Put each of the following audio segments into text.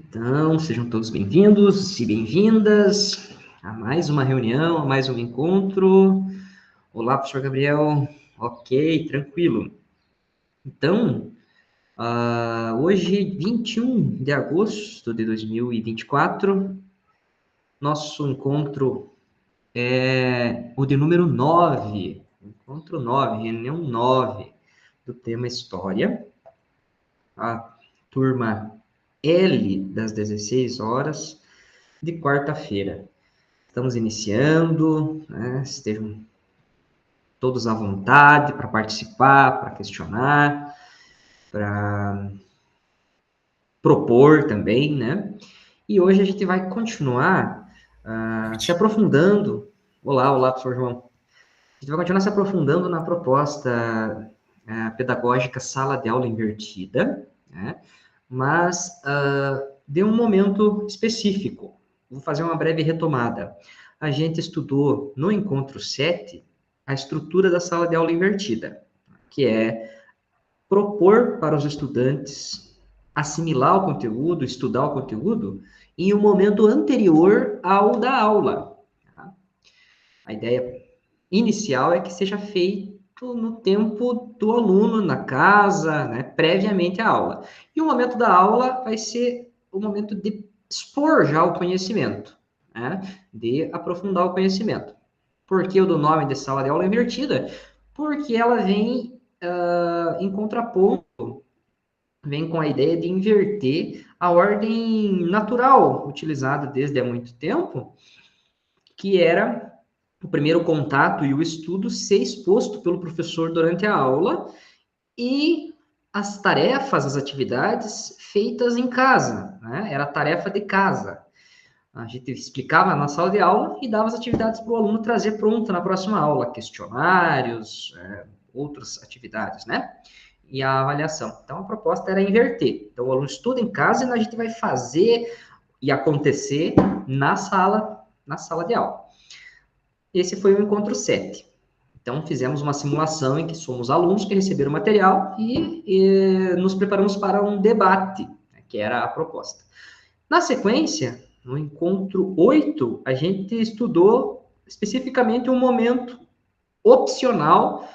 Então, sejam todos bem-vindos e bem-vindas a mais uma reunião, a mais um encontro. Olá, professor Gabriel. Ok, tranquilo. Então, hoje, 21 de agosto de 2024, nosso encontro é o de número 9, encontro 9, reunião 9 do tema História. A turma L das 16 horas de quarta-feira. Estamos iniciando, né? Estejam todos à vontade para participar, para questionar, para propor também, né? E hoje a gente vai continuar se aprofundando. Olá, professor João. A gente vai continuar se aprofundando na proposta pedagógica Sala de Aula Invertida, né? Mas de um momento específico. Vou fazer uma breve retomada. A gente estudou no encontro 7 a estrutura da sala de aula invertida, que é propor para os estudantes assimilar o conteúdo, estudar o conteúdo, em um momento anterior ao da aula. Tá? A ideia inicial é que seja feito no tempo do aluno, na casa, né, previamente à aula. E o momento da aula vai ser o momento de expor já o conhecimento, né, de aprofundar o conhecimento. Por que eu dou o nome de sala de aula invertida? Porque ela vem em contraponto, vem com a ideia de inverter a ordem natural utilizada desde há muito tempo, que era o primeiro contato e o estudo ser exposto pelo professor durante a aula e as tarefas, as atividades feitas em casa, né? Era tarefa de casa. A gente explicava na sala de aula e dava as atividades para o aluno trazer pronto na próxima aula, questionários, outras atividades, né? E a avaliação. Então, a proposta era inverter. Então, o aluno estuda em casa e a gente vai fazer e acontecer na sala de aula. Esse foi o encontro 7. Então, fizemos uma simulação em que somos alunos que receberam o material e nos preparamos para um debate, né, que era a proposta. Na sequência, no encontro 8, a gente estudou especificamente um momento opcional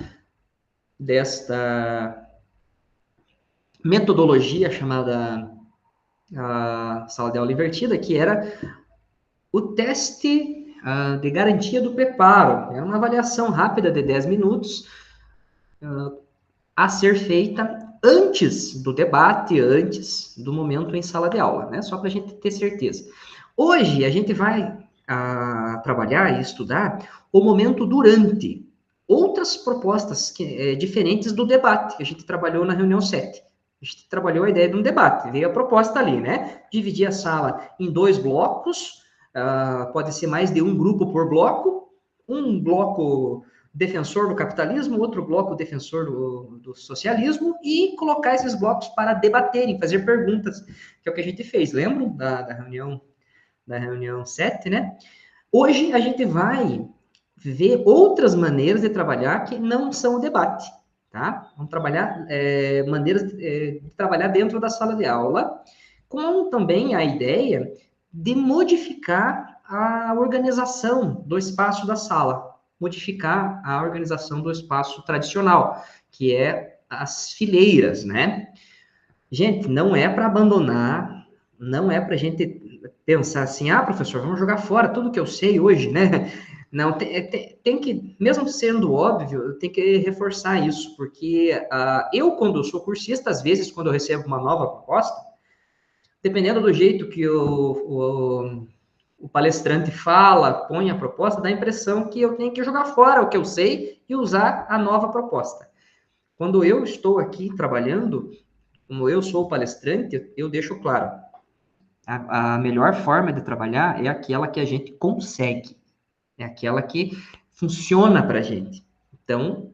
desta metodologia chamada a sala de aula invertida, que era o teste de garantia do preparo. É uma avaliação rápida de 10 minutos a ser feita antes do debate, antes do momento em sala de aula, né? Só para a gente ter certeza. Hoje, a gente vai trabalhar e estudar o momento durante. Outras propostas diferentes do debate que a gente trabalhou na reunião 7. A gente trabalhou a ideia de um debate, veio a proposta ali, né? Dividir a sala em 2 blocos, pode ser mais de um grupo por bloco, um bloco defensor do capitalismo, outro bloco defensor do socialismo, e colocar esses blocos para debaterem, fazer perguntas, que é o que a gente fez. Lembram da reunião 7, né? Hoje a gente vai ver outras maneiras de trabalhar que não são o debate, tá? Vamos trabalhar maneiras de trabalhar dentro da sala de aula, com também a ideia de modificar a organização do espaço da sala, modificar a organização do espaço tradicional, que é as fileiras, né? Gente, não é para abandonar, não é para a gente pensar assim, professor, vamos jogar fora tudo que eu sei hoje, né? Não, tem que, mesmo sendo óbvio, tem que reforçar isso, porque eu, quando eu sou cursista, às vezes, quando eu recebo uma nova proposta, dependendo do jeito que o palestrante fala, põe a proposta, dá a impressão que eu tenho que jogar fora o que eu sei e usar a nova proposta. Quando eu estou aqui trabalhando, como eu sou o palestrante, eu deixo claro, a melhor forma de trabalhar é aquela que a gente consegue, é aquela que funciona para a gente. Então,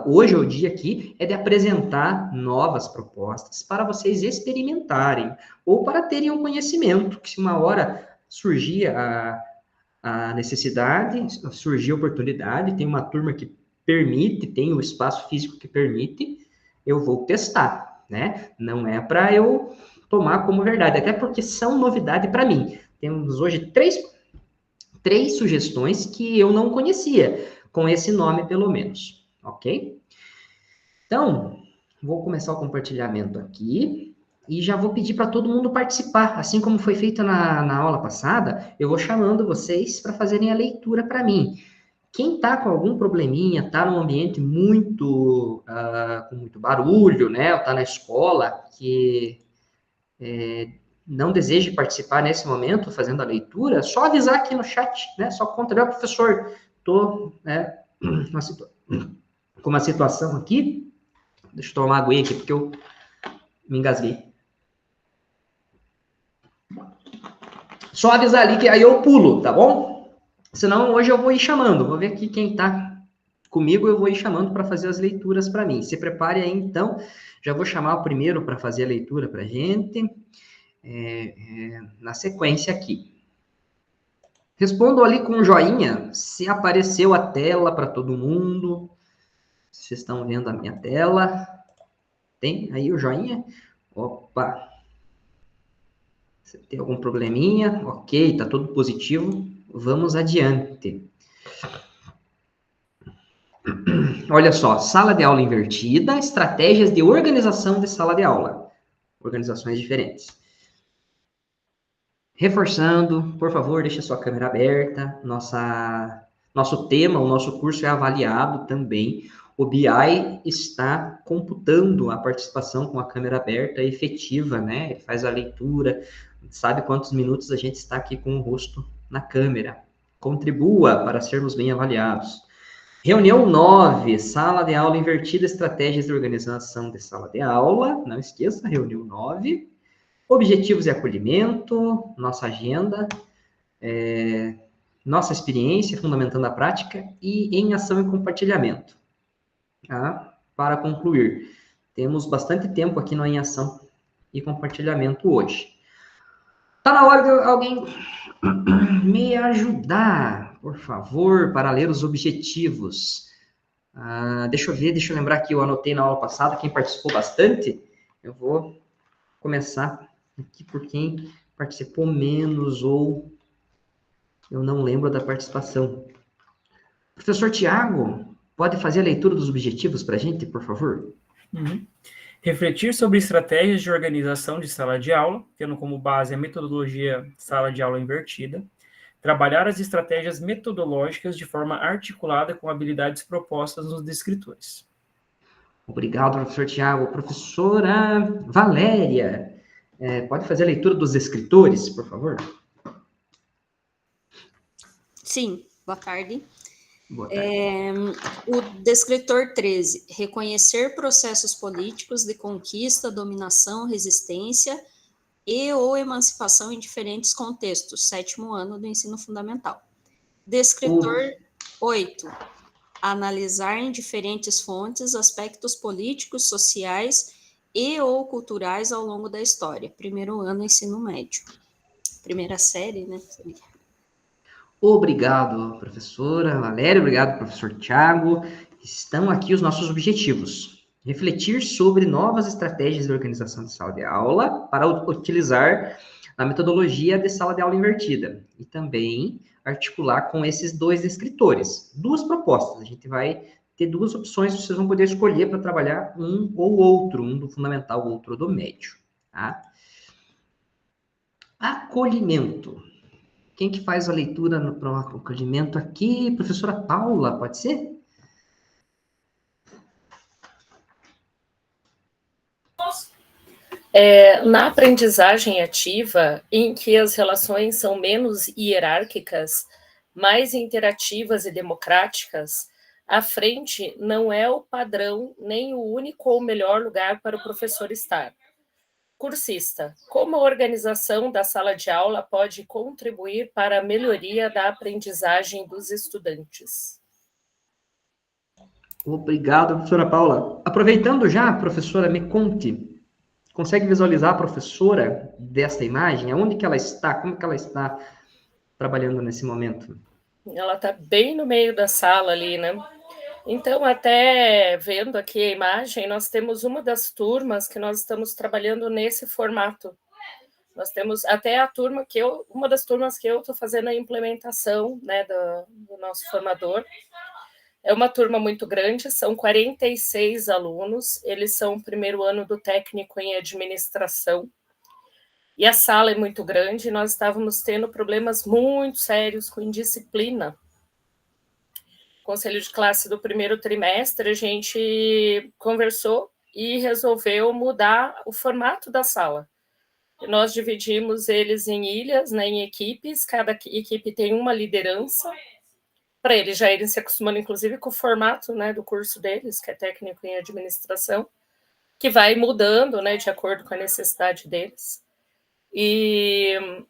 hoje o dia aqui é de apresentar novas propostas para vocês experimentarem, ou para terem um conhecimento, que se uma hora surgir a necessidade, surgir a oportunidade, tem uma turma que permite, tem o espaço físico que permite, eu vou testar, né? Não é para eu tomar como verdade, até porque são novidade para mim. Temos hoje três sugestões que eu não conhecia, com esse nome pelo menos, ok? Então, vou começar o compartilhamento aqui e já vou pedir para todo mundo participar. Assim como foi feito na aula passada, eu vou chamando vocês para fazerem a leitura para mim. Quem está com algum probleminha, está num ambiente com muito barulho, né? Ou está na escola, que não deseje participar nesse momento, fazendo a leitura, só avisar aqui no chat, né? Só contar, professor, estou com uma situação aqui. Deixa eu tomar uma aguinha aqui, porque eu me engasguei. Só avisar ali que aí eu pulo, tá bom? Senão hoje eu vou ir chamando. Vou ver aqui quem tá comigo, eu vou ir chamando para fazer as leituras para mim. Se prepare aí, então. Já vou chamar o primeiro para fazer a leitura para gente. Na sequência aqui. Respondo ali com um joinha se apareceu a tela para todo mundo. Vocês estão vendo a minha tela? Tem aí o joinha? Opa! Você tem algum probleminha? Ok, tá tudo positivo. Vamos adiante. Olha só, sala de aula invertida, estratégias de organização de sala de aula. Organizações diferentes. Reforçando, por favor, deixe a sua câmera aberta. Nosso tema, o nosso curso é avaliado também. O BI está computando a participação com a câmera aberta efetiva, né? Ele faz a leitura, sabe quantos minutos a gente está aqui com o rosto na câmera. Contribua para sermos bem avaliados. Reunião 9, sala de aula invertida, estratégias de organização de sala de aula. Não esqueça, reunião 9. Objetivos e acolhimento, nossa agenda, nossa experiência, fundamentando a prática, e em ação e compartilhamento. Tá? Para concluir, temos bastante tempo aqui no em ação e compartilhamento hoje. Está na hora de alguém me ajudar, por favor, para ler os objetivos. Deixa eu lembrar que eu anotei na aula passada, quem participou bastante, eu vou começar aqui por quem participou menos ou eu não lembro da participação. Professor Tiago, pode fazer a leitura dos objetivos para a gente, por favor? Uhum. Refletir sobre estratégias de organização de sala de aula, tendo como base a metodologia sala de aula invertida. Trabalhar as estratégias metodológicas de forma articulada com habilidades propostas nos descritores. Obrigado, professor Tiago. Professora Valéria, pode fazer a leitura dos escritores, por favor? Sim, boa tarde. Boa tarde. O descritor 13, reconhecer processos políticos de conquista, dominação, resistência e ou emancipação em diferentes contextos, 7º ano do ensino fundamental. Descritor 8, analisar em diferentes fontes aspectos políticos, sociais e ou culturais ao longo da história, 1º ano ensino médio. Primeira série, né? Obrigado, professora Valéria, obrigado, professor Tiago. Estão aqui os nossos objetivos. Refletir sobre novas estratégias de organização de sala de aula para utilizar na metodologia de sala de aula invertida. E também articular com esses dois escritores. Duas propostas. A gente vai ter duas opções, vocês vão poder escolher para trabalhar um ou outro, um do fundamental, outro do médio. Tá? Acolhimento. Quem que faz a leitura para o acolhimento aqui? Professora Paula, pode ser? Na aprendizagem ativa, em que as relações são menos hierárquicas, mais interativas e democráticas, a frente não é o padrão nem o único ou melhor lugar para o professor estar. Cursista, como a organização da sala de aula pode contribuir para a melhoria da aprendizagem dos estudantes? Obrigado, professora Paula. Aproveitando já, professora, me conte. Consegue visualizar a professora desta imagem? Aonde que ela está? Como que ela está trabalhando nesse momento? Ela está bem no meio da sala ali, né? Então, até vendo aqui a imagem, nós temos uma das turmas que nós estamos trabalhando nesse formato, Nós temos até a turma uma das turmas que eu estou fazendo a implementação, né, do nosso formador. É uma turma muito grande, são 46 alunos, eles são o primeiro ano do técnico em administração, e a sala é muito grande, nós estávamos tendo problemas muito sérios com indisciplina. Conselho de classe do primeiro trimestre, a gente conversou e resolveu mudar o formato da sala. Nós dividimos eles em ilhas, né, em equipes, cada equipe tem uma liderança, para eles já irem se acostumando, inclusive, com o formato, né, do curso deles, que é técnico em administração, que vai mudando, né, de acordo com a necessidade deles. E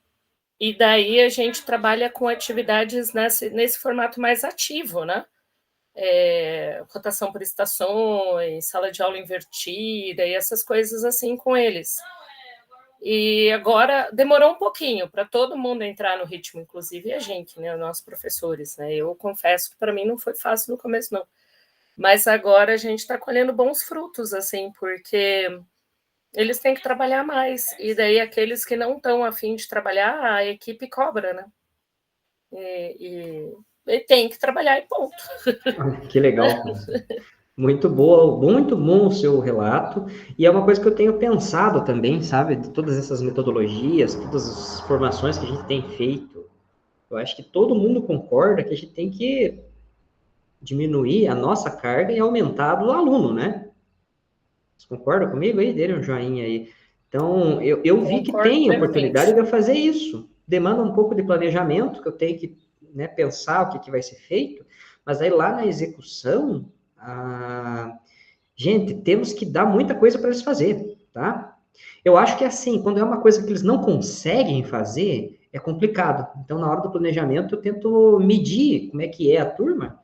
daí a gente trabalha com atividades nesse formato mais ativo, né? Rotação por estações, sala de aula invertida e essas coisas assim com eles. E agora demorou um pouquinho para todo mundo entrar no ritmo, inclusive a gente, né, os nossos professores, né? Eu confesso que para mim não foi fácil no começo, não. Mas agora a gente está colhendo bons frutos, assim, porque eles têm que trabalhar mais. E daí aqueles que não estão a fim de trabalhar, a equipe cobra, né? E tem que trabalhar e ponto. Que legal, professor. Muito bom o seu relato, e é uma coisa que eu tenho pensado também, sabe, de todas essas metodologias, todas as formações que a gente tem feito. Eu acho que todo mundo concorda que a gente tem que diminuir a nossa carga e aumentar a do aluno, né? Vocês concordam comigo aí? Dêem um joinha aí. Então, eu vi que tem oportunidade de eu fazer isso. Demanda um pouco de planejamento, que eu tenho que, né, pensar o que vai ser feito, mas aí lá na execução, gente, temos que dar muita coisa para eles fazer, tá? Eu acho que assim, quando é uma coisa que eles não conseguem fazer, é complicado. Então, na hora do planejamento, eu tento medir como é que é a turma.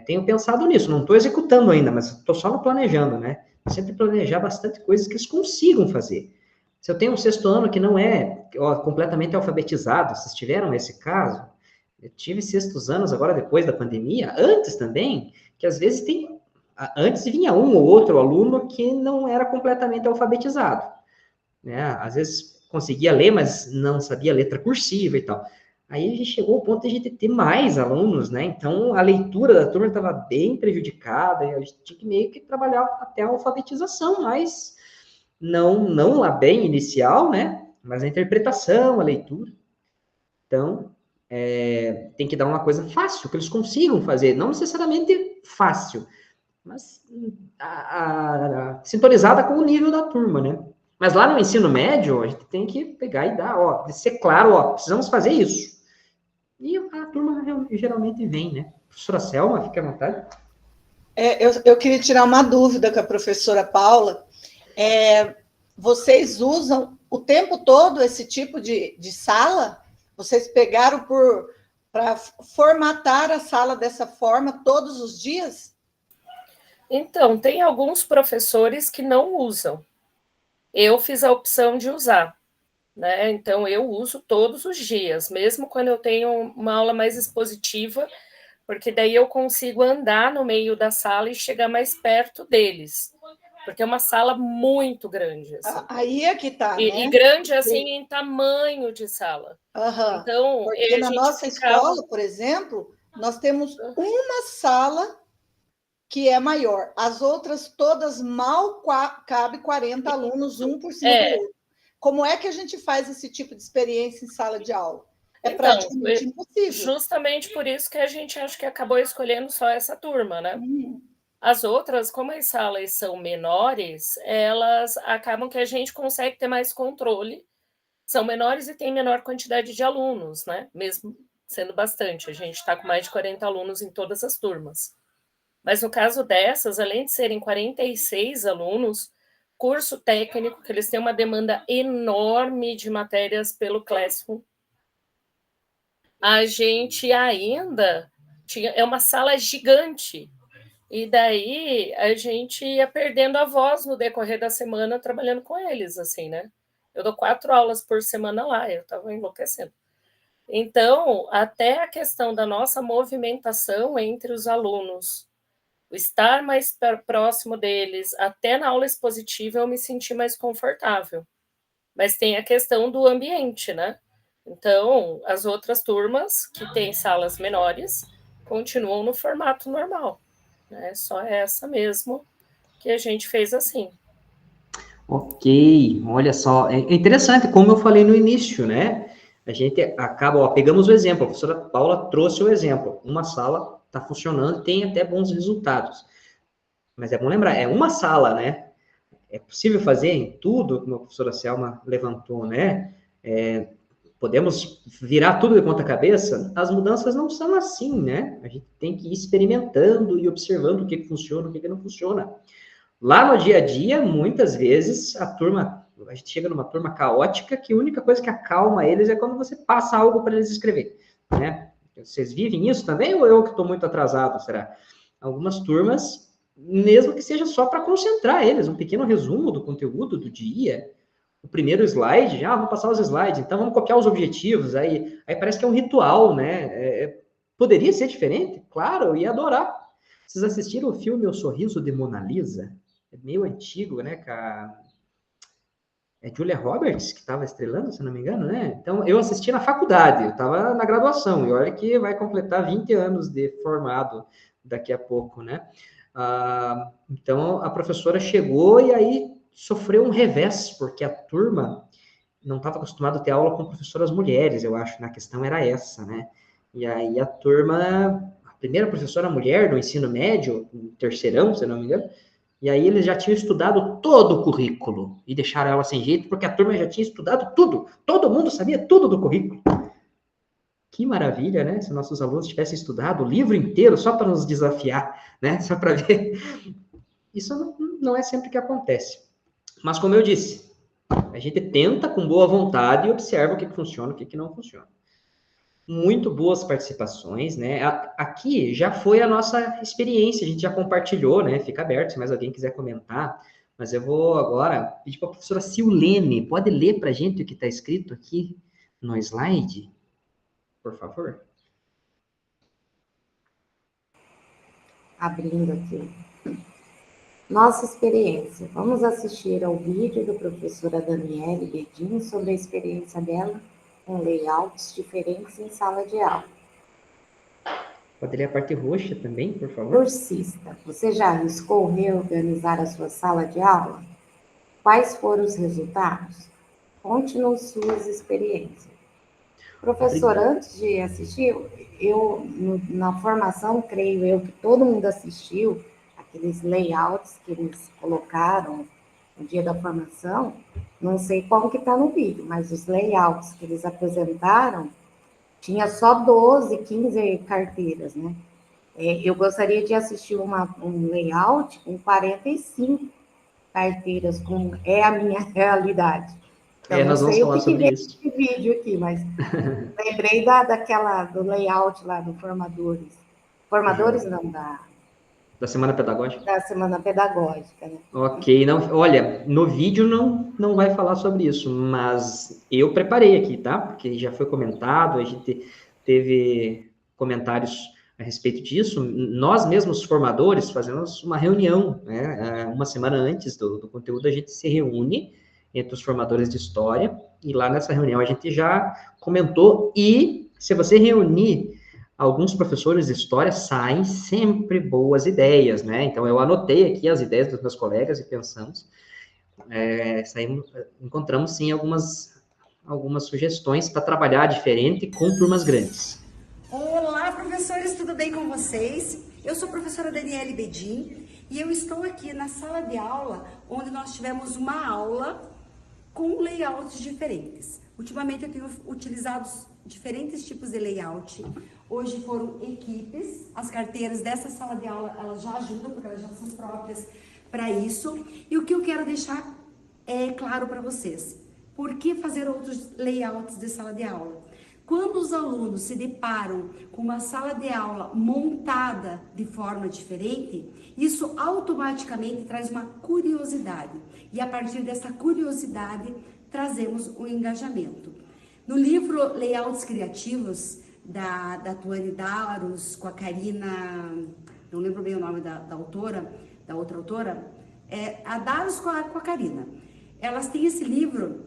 Tenho pensado nisso, não estou executando ainda, mas estou só no planejando, né? Sempre planejar bastante coisas que eles consigam fazer. Se eu tenho um sexto ano que não é completamente alfabetizado, vocês tiveram esse caso? Eu tive sextos anos agora, depois da pandemia, antes também, que às vezes antes vinha um ou outro aluno que não era completamente alfabetizado, né? Às vezes conseguia ler, mas não sabia letra cursiva e tal. Aí a gente chegou ao ponto de a gente ter mais alunos, né? Então a leitura da turma estava bem prejudicada, e a gente tinha que meio que trabalhar até a alfabetização, mas não lá bem inicial, né? Mas a interpretação, a leitura. Então, tem que dar uma coisa fácil, que eles consigam fazer, não necessariamente fácil, mas sintonizada com o nível da turma, né? Mas lá no ensino médio, a gente tem que pegar e dar, ó, ser claro, ó, precisamos fazer isso. E a turma geralmente vem, né? Professora Selma, fique à vontade. Eu queria tirar uma dúvida com a professora Paula. Vocês usam o tempo todo esse tipo de sala? Vocês pegaram para formatar a sala dessa forma todos os dias? Então, tem alguns professores que não usam. Eu fiz a opção de usar, né? Então, eu uso todos os dias, mesmo quando eu tenho uma aula mais expositiva, porque daí eu consigo andar no meio da sala e chegar mais perto deles, porque é uma sala muito grande. Assim. Aí é que tá, né? E grande, assim, em tamanho de sala. Uhum. Então, porque na nossa escola, por exemplo, nós temos uma sala que é maior. As outras todas mal cabe 40 alunos, um por cima do outro. Como é que a gente faz esse tipo de experiência em sala de aula? Praticamente impossível. Justamente por isso que a gente acho que acabou escolhendo só essa turma, né? As outras, como as salas são menores, elas acabam que a gente consegue ter mais controle. São menores e tem menor quantidade de alunos, né? Mesmo sendo bastante. A gente está com mais de 40 alunos em todas as turmas. Mas no caso dessas, além de serem 46 alunos, curso técnico, que eles têm uma demanda enorme de matérias pelo Classroom, a gente ainda é uma sala gigante. E daí a gente ia perdendo a voz no decorrer da semana trabalhando com eles, assim, né? Eu dou 4 aulas por semana lá, eu estava enlouquecendo. Então, até a questão da nossa movimentação entre os alunos, o estar mais próximo deles, até na aula expositiva eu me senti mais confortável. mas tem a questão do ambiente, né? Então, as outras turmas que têm salas menores continuam no formato normal, né? Só essa mesmo que a gente fez assim. Ok, olha só, é interessante, como eu falei no início, né? A gente acaba, ó, pegamos o exemplo, a professora Paula trouxe o exemplo. Uma sala está funcionando e tem até bons resultados. Mas é bom lembrar, é uma sala, né? É possível fazer em tudo, como a professora Selma levantou, né? Podemos virar tudo de ponta cabeça? As mudanças não são assim, né? A gente tem que ir experimentando e observando o que funciona, o que não funciona. Lá no dia a dia, muitas vezes, a gente chega numa turma caótica que a única coisa que acalma eles é quando você passa algo para eles escrever, né? Vocês vivem isso também ou eu que estou muito atrasado, será? Algumas turmas, mesmo que seja só para concentrar eles, um pequeno resumo do conteúdo do dia, o primeiro slide, vamos passar os slides, então vamos copiar os objetivos, aí parece que é um ritual, né? Poderia ser diferente? Claro, eu ia adorar. Vocês assistiram o filme O Sorriso de Mona Lisa? É meio antigo, né? É Julia Roberts que estava estrelando, se não me engano, né? Então, eu assisti na faculdade, eu estava na graduação, e olha que vai completar 20 anos de formado daqui a pouco, né? Então, a professora chegou e aí sofreu um revés, porque a turma não estava acostumada a ter aula com professoras mulheres, eu acho, né? A questão era essa, né? E aí a turma, a primeira professora mulher do ensino médio, terceirão, se não me engano, e aí eles já tinham estudado todo o currículo e deixaram ela sem jeito, porque a turma já tinha estudado tudo. Todo mundo sabia tudo do currículo. Que maravilha, né? Se nossos alunos tivessem estudado o livro inteiro só para nos desafiar, né? Só para ver. Isso não é sempre que acontece. Mas como eu disse, a gente tenta com boa vontade e observa o que funciona e o que não funciona. Muito boas participações, né? Aqui já foi a nossa experiência, a gente já compartilhou, né? Fica aberto se mais alguém quiser comentar. Mas eu vou agora pedir para a professora Silene, pode ler para a gente o que está escrito aqui no slide, por favor? Abrindo aqui. Nossa experiência. Vamos assistir ao vídeo da professora Daniele Bedin sobre a experiência dela com layouts diferentes em sala de aula. Pode ler a parte roxa também, por favor? Cursista, você já arriscou reorganizar a sua sala de aula? Quais foram os resultados? Conte-nos suas experiências. Professor, antes de assistir, na formação, creio eu que todo mundo assistiu aqueles layouts que eles colocaram no dia da formação. Não sei como que está no vídeo, mas os layouts que eles apresentaram tinha só 12, 15 carteiras, né? Eu gostaria de assistir um layout com 45 carteiras, é a minha realidade. Então, nós vamos falar sobre isso. Esse vídeo aqui, mas lembrei do layout lá do Formadores. Formadores não, da Semana Pedagógica? Da Semana Pedagógica, né? Ok, não, olha, no vídeo não vai falar sobre isso, mas eu preparei aqui, tá? Porque já foi comentado, a gente teve comentários a respeito disso. Nós mesmos, formadores, fazemos uma reunião, né? Uma semana antes do conteúdo, a gente se reúne entre os formadores de história, e lá nessa reunião a gente já comentou, e se você reunir alguns professores de história, saem sempre boas ideias, né? Então, eu anotei aqui as ideias dos meus colegas e pensamos, encontramos, sim, algumas sugestões para trabalhar diferente com turmas grandes. Olá, professores, tudo bem com vocês? Eu sou a professora Daniele Bedin e eu estou aqui na sala de aula, onde nós tivemos uma aula com layouts diferentes. Ultimamente eu tenho utilizado diferentes tipos de layout. Hoje foram equipes, as carteiras dessa sala de aula, elas já ajudam, porque elas já são próprias para isso. E o que eu quero deixar claro para vocês, por que fazer outros layouts de sala de aula? Quando os alunos se deparam com uma sala de aula montada de forma diferente, isso automaticamente traz uma curiosidade. E a partir dessa curiosidade, trazemos o engajamento. No livro Layouts Criativos, da Tuane Daros, com a Karina, não lembro bem o nome da autora, da outra autora, a Daros com a Karina. Elas têm esse livro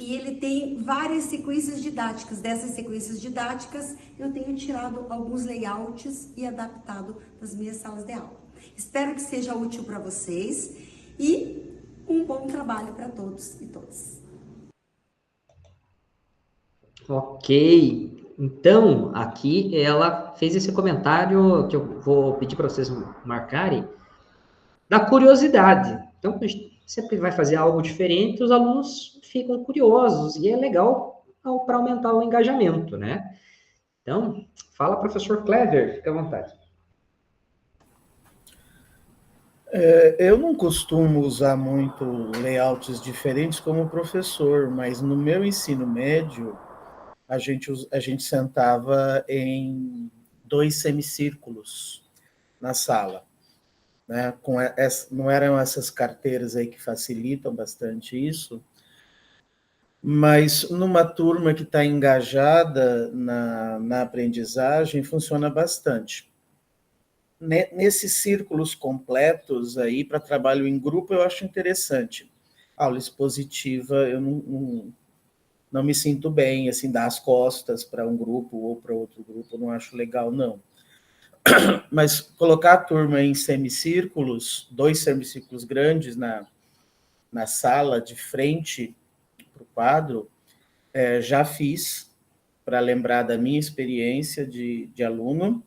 e ele tem várias sequências didáticas. Dessas sequências didáticas, eu tenho tirado alguns layouts e adaptado nas minhas salas de aula. Espero que seja útil para vocês e um bom trabalho para todos e todas. Ok. Então, aqui ela fez esse comentário que eu vou pedir para vocês marcarem, da curiosidade. Então, a gente sempre vai fazer algo diferente, os alunos ficam curiosos, e é legal para aumentar o engajamento, né? Então, fala, professor Clever, fica à vontade. Eu não costumo usar muito layouts diferentes como professor, mas no meu ensino médio, a gente sentava em 2 semicírculos na sala, né? Não eram essas carteiras aí que facilitam bastante isso, mas numa turma que está engajada na aprendizagem, funciona bastante. Nesses círculos completos aí, para trabalho em grupo, eu acho interessante. Aula expositiva, eu não me sinto bem, assim, dar as costas para um grupo ou para outro grupo, eu não acho legal, não. Mas colocar a turma em semicírculos, 2 semicírculos grandes na sala, de frente para o quadro, já fiz, para lembrar da minha experiência de aluno,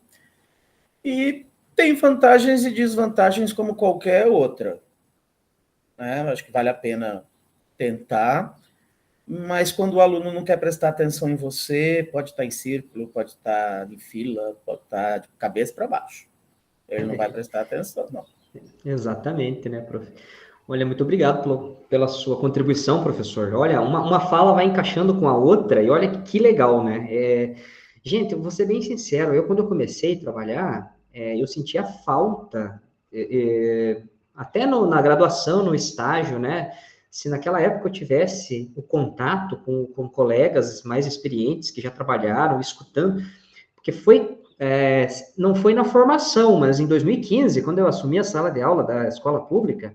e tem vantagens e desvantagens como qualquer outra, né? Acho que vale a pena tentar, mas quando o aluno não quer prestar atenção em você, pode estar em círculo, pode estar em fila, pode estar de cabeça para baixo. Ele não vai prestar atenção, não. Exatamente, né, prof? Olha, muito obrigado pela sua contribuição, professor. Olha, uma fala vai encaixando com a outra, e olha que legal, né? Gente, eu vou ser bem sincero, quando eu comecei a trabalhar, eu sentia falta, até na graduação, no estágio, né? Se naquela época eu tivesse o contato com colegas mais experientes que já trabalharam, escutando, porque não foi na formação, mas em 2015, quando eu assumi a sala de aula da escola pública,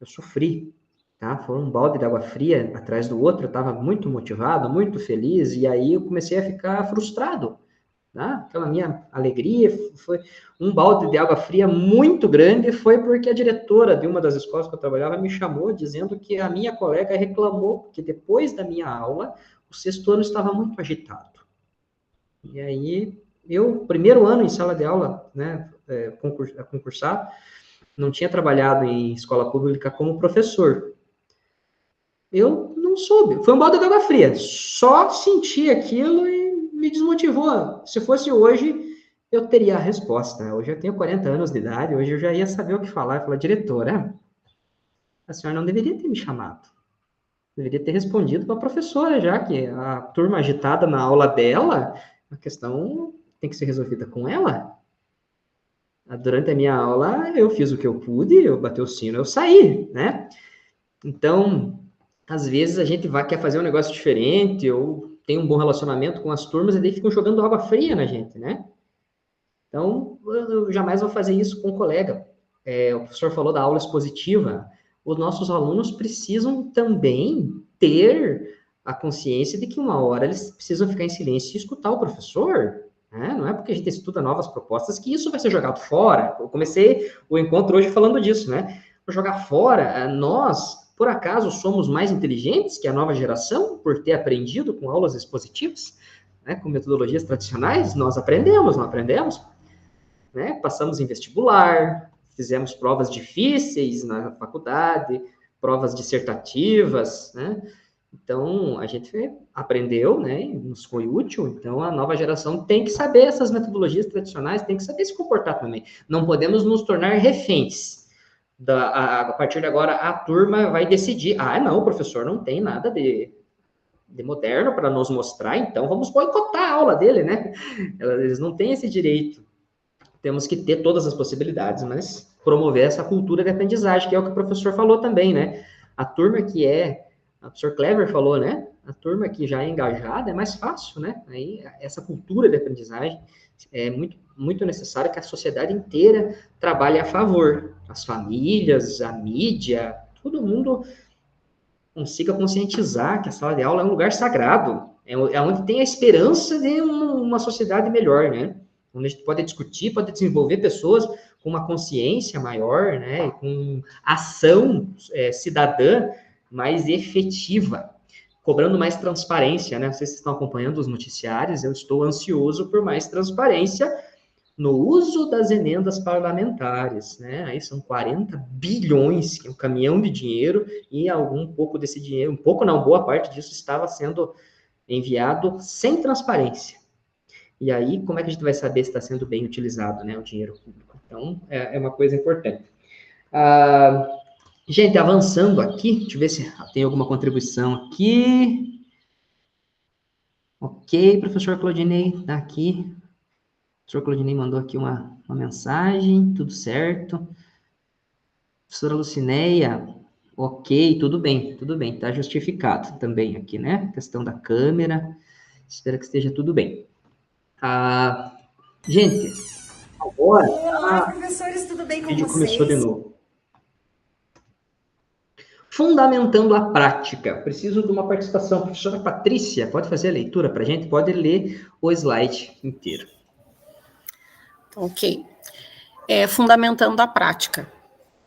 eu sofri, tá? Foi um balde de água fria atrás do outro, eu estava muito motivado, muito feliz, e aí eu comecei a ficar frustrado, tá? Aquela minha alegria foi um balde de água fria muito grande, foi porque a diretora de uma das escolas que eu trabalhava me chamou, dizendo que a minha colega reclamou que depois da minha aula, o 6º ano estava muito agitado. E aí, primeiro ano em sala de aula, né, concursado, não tinha trabalhado em escola pública como professor. Eu não soube. Foi um balde de água fria. Só senti aquilo e me desmotivou. Se fosse hoje, eu teria a resposta. Hoje eu tenho 40 anos de idade, hoje eu já ia saber o que falar. Eu falei, diretora, a senhora não deveria ter me chamado. Deveria ter respondido para a professora, já que a turma agitada na aula dela, a questão tem que ser resolvida com ela. Durante a minha aula, eu fiz o que eu pude, eu bati o sino, eu saí, né? Então, às vezes a gente quer fazer um negócio diferente, ou tem um bom relacionamento com as turmas, e daí ficam jogando água fria na gente, né? Então, eu jamais vou fazer isso com um colega. O professor falou da aula expositiva. Os nossos alunos precisam também ter a consciência de que uma hora eles precisam ficar em silêncio e escutar o professor, né? Não é porque a gente estuda novas propostas que isso vai ser jogado fora. Eu comecei o encontro hoje falando disso, né? Vou jogar fora. Nós, por acaso, somos mais inteligentes que a nova geração por ter aprendido com aulas expositivas, né? Com metodologias tradicionais? Nós aprendemos, não aprendemos? Né? Passamos em vestibular, fizemos provas difíceis na faculdade, provas dissertativas, né? Então, a gente aprendeu, né, e nos foi útil, então a nova geração tem que saber essas metodologias tradicionais, tem que saber se comportar também. Não podemos nos tornar reféns. A partir de agora, a turma vai decidir, não, o professor não tem nada de moderno para nos mostrar, então vamos boicotar a aula dele, né? Eles não têm esse direito. Temos que ter todas as possibilidades, mas promover essa cultura de aprendizagem, que é o que o professor falou também, né? A turma o professor Clever falou, né? A turma que já é engajada é mais fácil, né? Aí, essa cultura de aprendizagem é muito, muito necessário que a sociedade inteira trabalhe a favor. As famílias, a mídia, todo mundo consiga conscientizar que a sala de aula é um lugar sagrado, é onde tem a esperança de uma sociedade melhor, né? Onde a gente pode discutir, pode desenvolver pessoas com uma consciência maior, né? E com ação cidadã mais efetiva, cobrando mais transparência, né? Vocês estão acompanhando os noticiários, eu estou ansioso por mais transparência no uso das emendas parlamentares, né? Aí são 40 bilhões, que é um caminhão de dinheiro, e algum pouco desse dinheiro, um pouco não, boa parte disso estava sendo enviado sem transparência. E aí, como é que a gente vai saber se está sendo bem utilizado, né, o dinheiro público? Então, é uma coisa importante. Gente, avançando aqui, deixa eu ver se tem alguma contribuição aqui. Ok, professor Claudinei, tá aqui. O professor Claudinei mandou aqui uma mensagem, tudo certo. Professora Lucineia, ok, tudo bem, tá justificado também aqui, né? Questão da câmera, espero que esteja tudo bem. Gente, agora... Olá, professores, tudo bem com vocês? O vídeo começou de novo. Fundamentando a prática. Preciso de uma participação. Professora Patrícia, pode fazer a leitura para a gente? Pode ler o slide inteiro. Ok. Fundamentando a prática.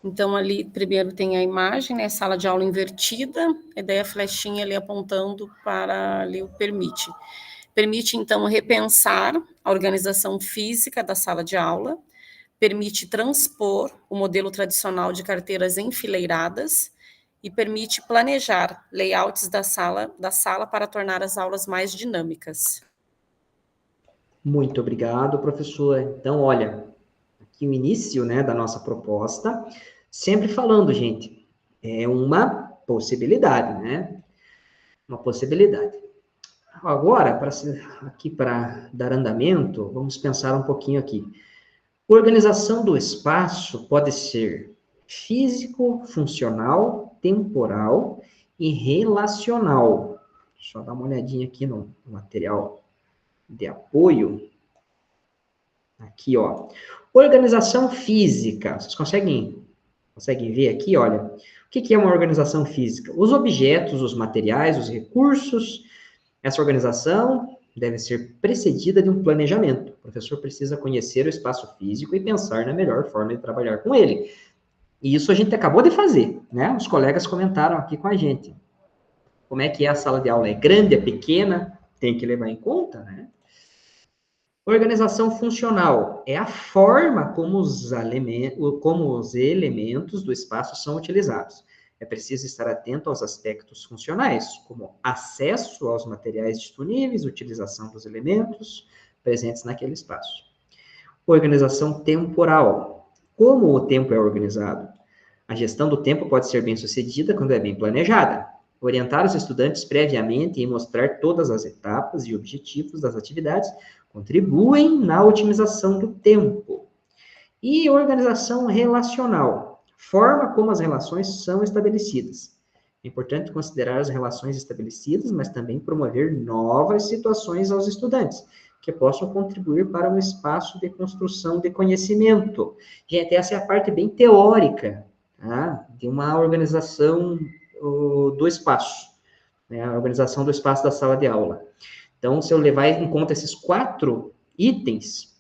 Então, ali, primeiro tem a imagem, né? Sala de aula invertida, e daí a flechinha ali apontando para ali o permite. Permite, então, repensar a organização física da sala de aula, permite transpor o modelo tradicional de carteiras enfileiradas e permite planejar layouts da sala para tornar as aulas mais dinâmicas. Muito obrigado, professora. Então, olha, aqui o início, né, da nossa proposta, sempre falando, gente, é uma possibilidade, né? Uma possibilidade. Agora, para dar andamento, vamos pensar um pouquinho aqui. Organização do espaço pode ser físico, funcional, temporal e relacional. Deixa eu dar uma olhadinha aqui no material de apoio. Aqui, ó. Organização física. Vocês conseguem ver aqui, olha. O que é uma organização física? Os objetos, os materiais, os recursos. Essa organização deve ser precedida de um planejamento. O professor precisa conhecer o espaço físico e pensar na melhor forma de trabalhar com ele. E isso a gente acabou de fazer, né? Os colegas comentaram aqui com a gente. Como é que é a sala de aula? É grande, é pequena? Tem que levar em conta, né? Organização funcional é a forma como os elementos do espaço são utilizados. É preciso estar atento aos aspectos funcionais, como acesso aos materiais disponíveis, utilização dos elementos presentes naquele espaço. Organização temporal. Como o tempo é organizado? A gestão do tempo pode ser bem sucedida quando é bem planejada. Orientar os estudantes previamente e mostrar todas as etapas e objetivos das atividades contribuem na otimização do tempo. E organização relacional. Forma como as relações são estabelecidas. É importante considerar as relações estabelecidas, mas também promover novas situações aos estudantes, que possam contribuir para um espaço de construção de conhecimento. Gente, essa é a parte bem teórica, tá? De uma organização do espaço, né? A organização do espaço da sala de aula. Então, se eu levar em conta esses 4 itens,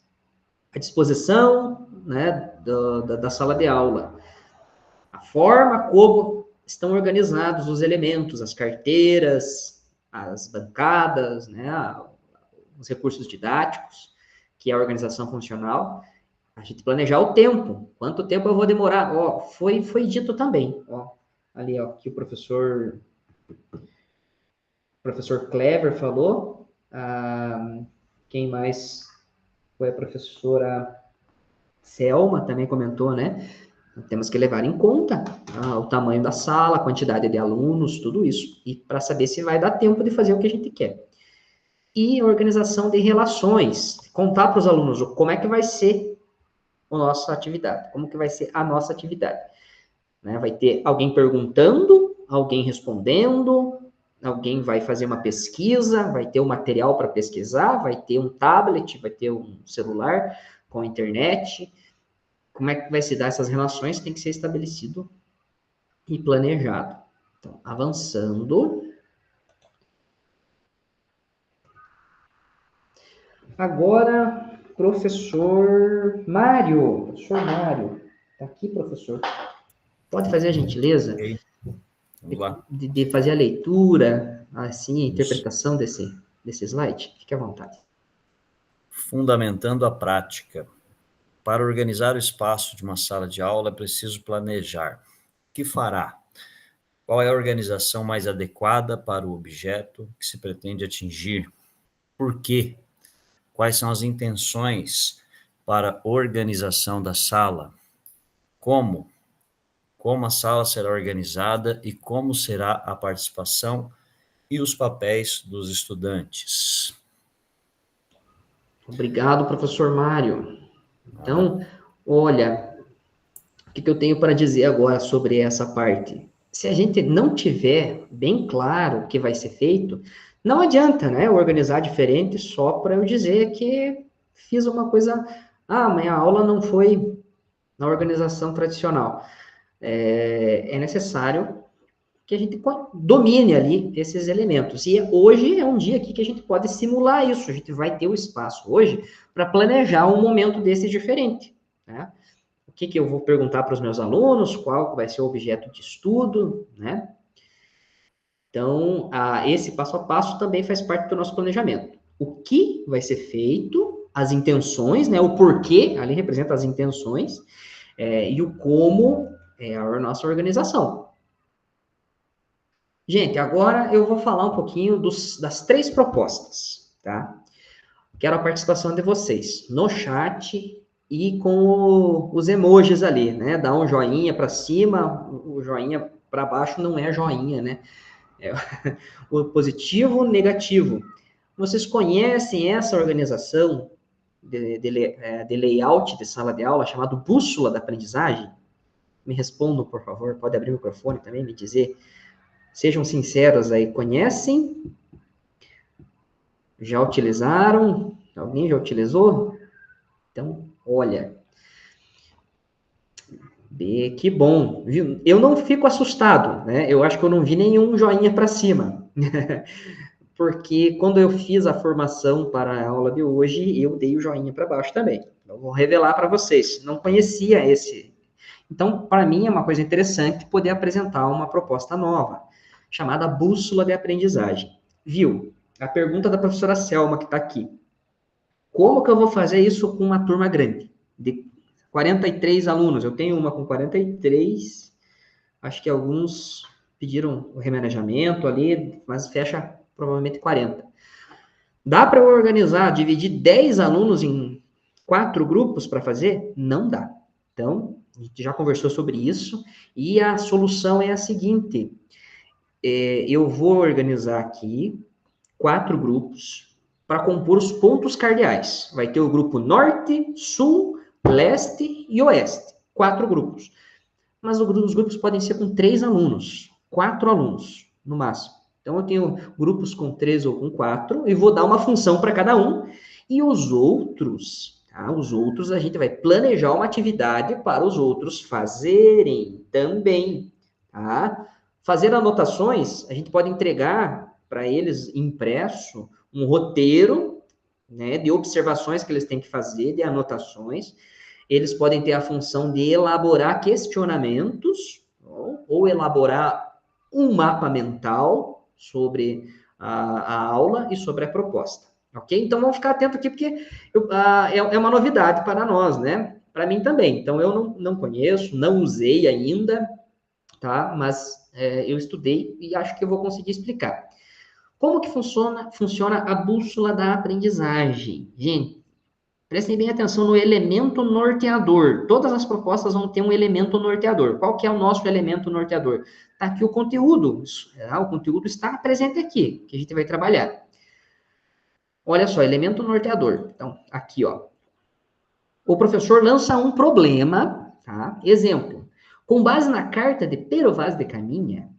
a disposição, né, da sala de aula, a forma como estão organizados os elementos, as carteiras, as bancadas, né, os recursos didáticos, que é a organização funcional, a gente planejar o tempo, quanto tempo eu vou demorar, ó, foi dito também, ó, ali, ó, que o professor Clever falou, quem mais foi a professora Selma também comentou, né? Temos que levar em conta o tamanho da sala, a quantidade de alunos, tudo isso, e para saber se vai dar tempo de fazer o que a gente quer. E organização de relações, contar para os alunos como é que vai ser a nossa atividade, como que vai ser a nossa atividade. Né? Vai ter alguém perguntando, alguém respondendo, alguém vai fazer uma pesquisa, vai ter um material para pesquisar, vai ter um tablet, vai ter um celular com internet. Como é que vai se dar essas relações? Tem que ser estabelecido e planejado. Então, avançando. Agora, professor Mário. Professor Mário. Está aqui, professor. Pode fazer a gentileza Vamos lá. de fazer a leitura, assim, a interpretação desse slide? Fique à vontade. Fundamentando a prática. Para organizar o espaço de uma sala de aula, é preciso planejar. O que fará? Qual é a organização mais adequada para o objeto que se pretende atingir? Por quê? Quais são as intenções para a organização da sala? Como? Como a sala será organizada e como será a participação e os papéis dos estudantes? Obrigado, professor Mário. Então, olha, o que eu tenho para dizer agora sobre essa parte? Se a gente não tiver bem claro o que vai ser feito, não adianta, né, organizar diferente só para eu dizer que fiz uma coisa, minha aula não foi na organização tradicional. É necessário que a gente domine ali esses elementos. E hoje é um dia aqui que a gente pode simular isso. A gente vai ter o espaço hoje para planejar um momento desse diferente, né? O que eu vou perguntar para os meus alunos, qual vai ser o objeto de estudo, né? Então, esse passo a passo também faz parte do nosso planejamento. O que vai ser feito, as intenções, né? O porquê, ali representa as intenções, e o como é a nossa organização. Gente, agora eu vou falar um pouquinho das 3 propostas, tá? Quero a participação de vocês no chat e com os emojis ali, né? Dá um joinha para cima, o joinha para baixo não é joinha, né? É o positivo, negativo. Vocês conhecem essa organização de layout de sala de aula chamado bússola da aprendizagem? Me respondam, por favor. Pode abrir o microfone também, me dizer. Sejam sinceros aí, conhecem? Já utilizaram? Alguém já utilizou? Então, olha. Que bom. Viu? Eu não fico assustado, né? Eu acho que eu não vi nenhum joinha para cima. Porque quando eu fiz a formação para a aula de hoje, eu dei o joinha para baixo também. Eu vou revelar para vocês. Não conhecia esse. Então, para mim, é uma coisa interessante poder apresentar uma proposta nova, chamada bússola de aprendizagem. Viu? A pergunta da professora Selma, que está aqui. Como que eu vou fazer isso com uma turma grande? De 43 alunos. Eu tenho uma com 43. Acho que alguns pediram o remanejamento ali, mas fecha provavelmente 40. Dá para eu organizar, dividir 10 alunos em 4 grupos para fazer? Não dá. Então, a gente já conversou sobre isso, e a solução é a seguinte. Eu vou organizar aqui 4 grupos para compor os pontos cardeais. Vai ter o grupo norte, sul, leste e oeste. 4 grupos. Mas os grupos podem ser com 3 alunos, 4 alunos, no máximo. Então, eu tenho grupos com 3 ou com 4, e vou dar uma função para cada um. E os outros, tá? Os outros, a gente vai planejar uma atividade para os outros fazerem também, tá? Fazer anotações, a gente pode entregar para eles impresso um roteiro, né, de observações que eles têm que fazer, de anotações. Eles podem ter a função de elaborar questionamentos ou elaborar um mapa mental sobre a aula e sobre a proposta, ok? Então, vamos ficar atento aqui, porque é uma novidade para nós, né? Para mim também. Então, eu não conheço, não usei ainda, tá? Mas eu estudei e acho que eu vou conseguir explicar. Como que funciona a bússola da aprendizagem? Gente, prestem bem atenção no elemento norteador. Todas as propostas vão ter um elemento norteador. Qual que é o nosso elemento norteador? Está aqui o conteúdo. O conteúdo está presente aqui, que a gente vai trabalhar. Olha só, elemento norteador. Então, aqui, ó. O professor lança um problema, tá? Exemplo. Com base na carta de Pero Vaz de Caminha,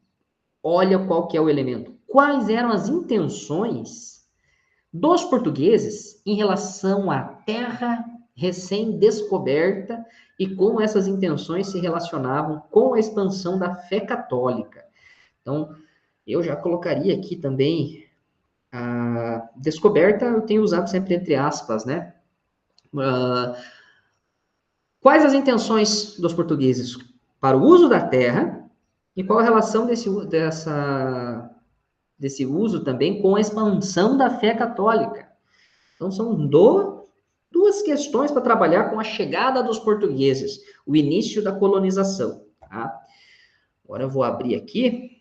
olha qual que é o elemento. Quais eram as intenções dos portugueses em relação à terra recém-descoberta e como essas intenções se relacionavam com a expansão da fé católica. Então, eu já colocaria aqui também a descoberta, eu tenho usado sempre entre aspas, né? Quais as intenções dos portugueses para o uso da terra e qual a relação desse uso também com a expansão da fé católica? Então, são duas questões para trabalhar com a chegada dos portugueses, o início da colonização. Tá? Agora eu vou abrir aqui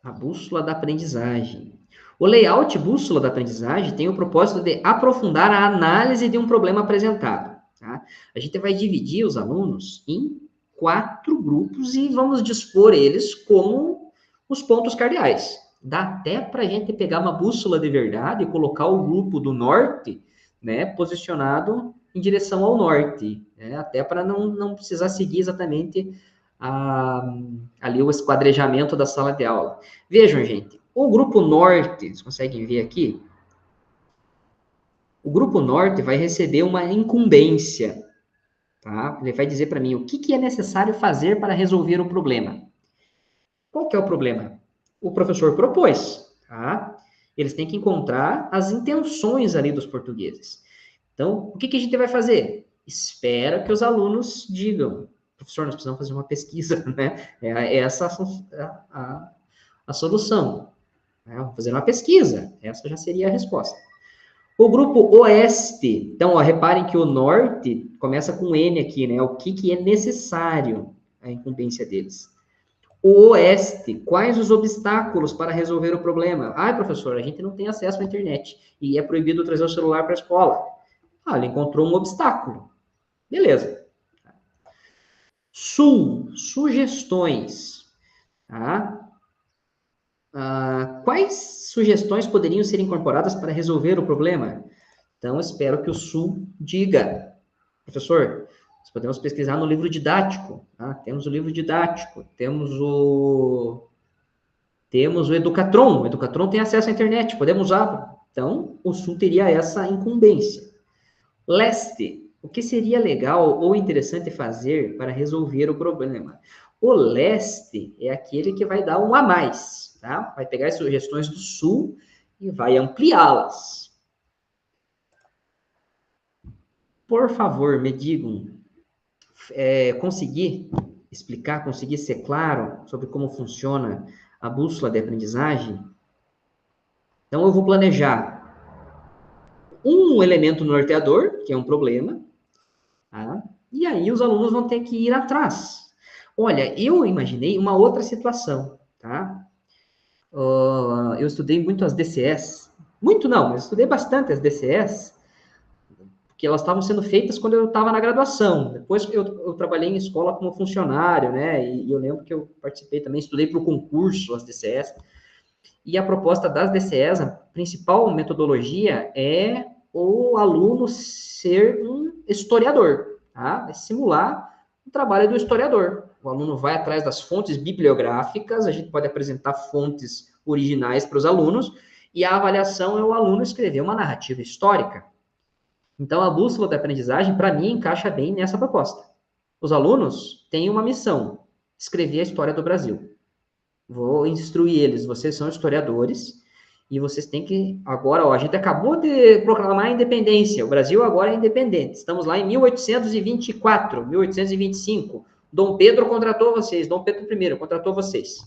a bússola da aprendizagem. O layout bússola da aprendizagem tem o propósito de aprofundar a análise de um problema apresentado. Tá? A gente vai dividir os alunos em 4 grupos e vamos dispor eles como os pontos cardeais. Dá até para a gente pegar uma bússola de verdade e colocar o grupo do norte, né, posicionado em direção ao norte, né, até para não precisar seguir exatamente ali o esquadrejamento da sala de aula. Vejam, gente, o grupo norte, vocês conseguem ver aqui? O grupo norte vai receber uma incumbência, tá? Ele vai dizer para mim o que é necessário fazer para resolver o problema. Qual que é o problema? O professor propôs, tá? Eles têm que encontrar as intenções ali dos portugueses. Então, o que a gente vai fazer? Espera que os alunos digam. Professor, nós precisamos fazer uma pesquisa, né? Essa a solução. Vamos fazer uma pesquisa. Essa já seria a resposta. O grupo oeste. Então, reparem que o norte começa com N aqui, né? O que é necessário, a incumbência deles. O oeste, quais os obstáculos para resolver o problema? Professor, a gente não tem acesso à internet e é proibido trazer o celular para a escola. Ele encontrou um obstáculo. Beleza. Sul, sugestões. Tá? Quais sugestões poderiam ser incorporadas para resolver o problema? Então, espero que o Sul diga. Professor, nós podemos pesquisar no livro didático. Tá? Temos o livro didático, temos o Educatron. O Educatron tem acesso à internet, podemos usar. Então, o Sul teria essa incumbência. Leste, o que seria legal ou interessante fazer para resolver o problema? O leste é aquele que vai dar um a mais, tá? Vai pegar as sugestões do Sul e vai ampliá-las. Por favor, me digam, conseguir explicar, conseguir ser claro sobre como funciona a bússola de aprendizagem? Então, eu vou planejar um elemento norteador, que é um problema, tá? E aí os alunos vão ter que ir atrás. Olha, eu imaginei uma outra situação, tá? Eu estudei muito as DCS. Muito não, mas estudei bastante as DCS, porque elas estavam sendo feitas quando eu estava na graduação. Depois eu trabalhei em escola como funcionário, né? E eu lembro que eu participei também, estudei para o concurso, as DCS. E a proposta das DCS, a principal metodologia é o aluno ser um historiador, tá? Vai simular o trabalho do historiador. O aluno vai atrás das fontes bibliográficas, a gente pode apresentar fontes originais para os alunos, e a avaliação é o aluno escrever uma narrativa histórica. Então, a bússola da aprendizagem, para mim, encaixa bem nessa proposta. Os alunos têm uma missão, escrever a história do Brasil. Vou instruir eles, vocês são historiadores, e vocês têm que, agora, a gente acabou de proclamar a independência, o Brasil agora é independente, estamos lá em 1824, 1825, Dom Pedro contratou vocês, Dom Pedro I contratou vocês.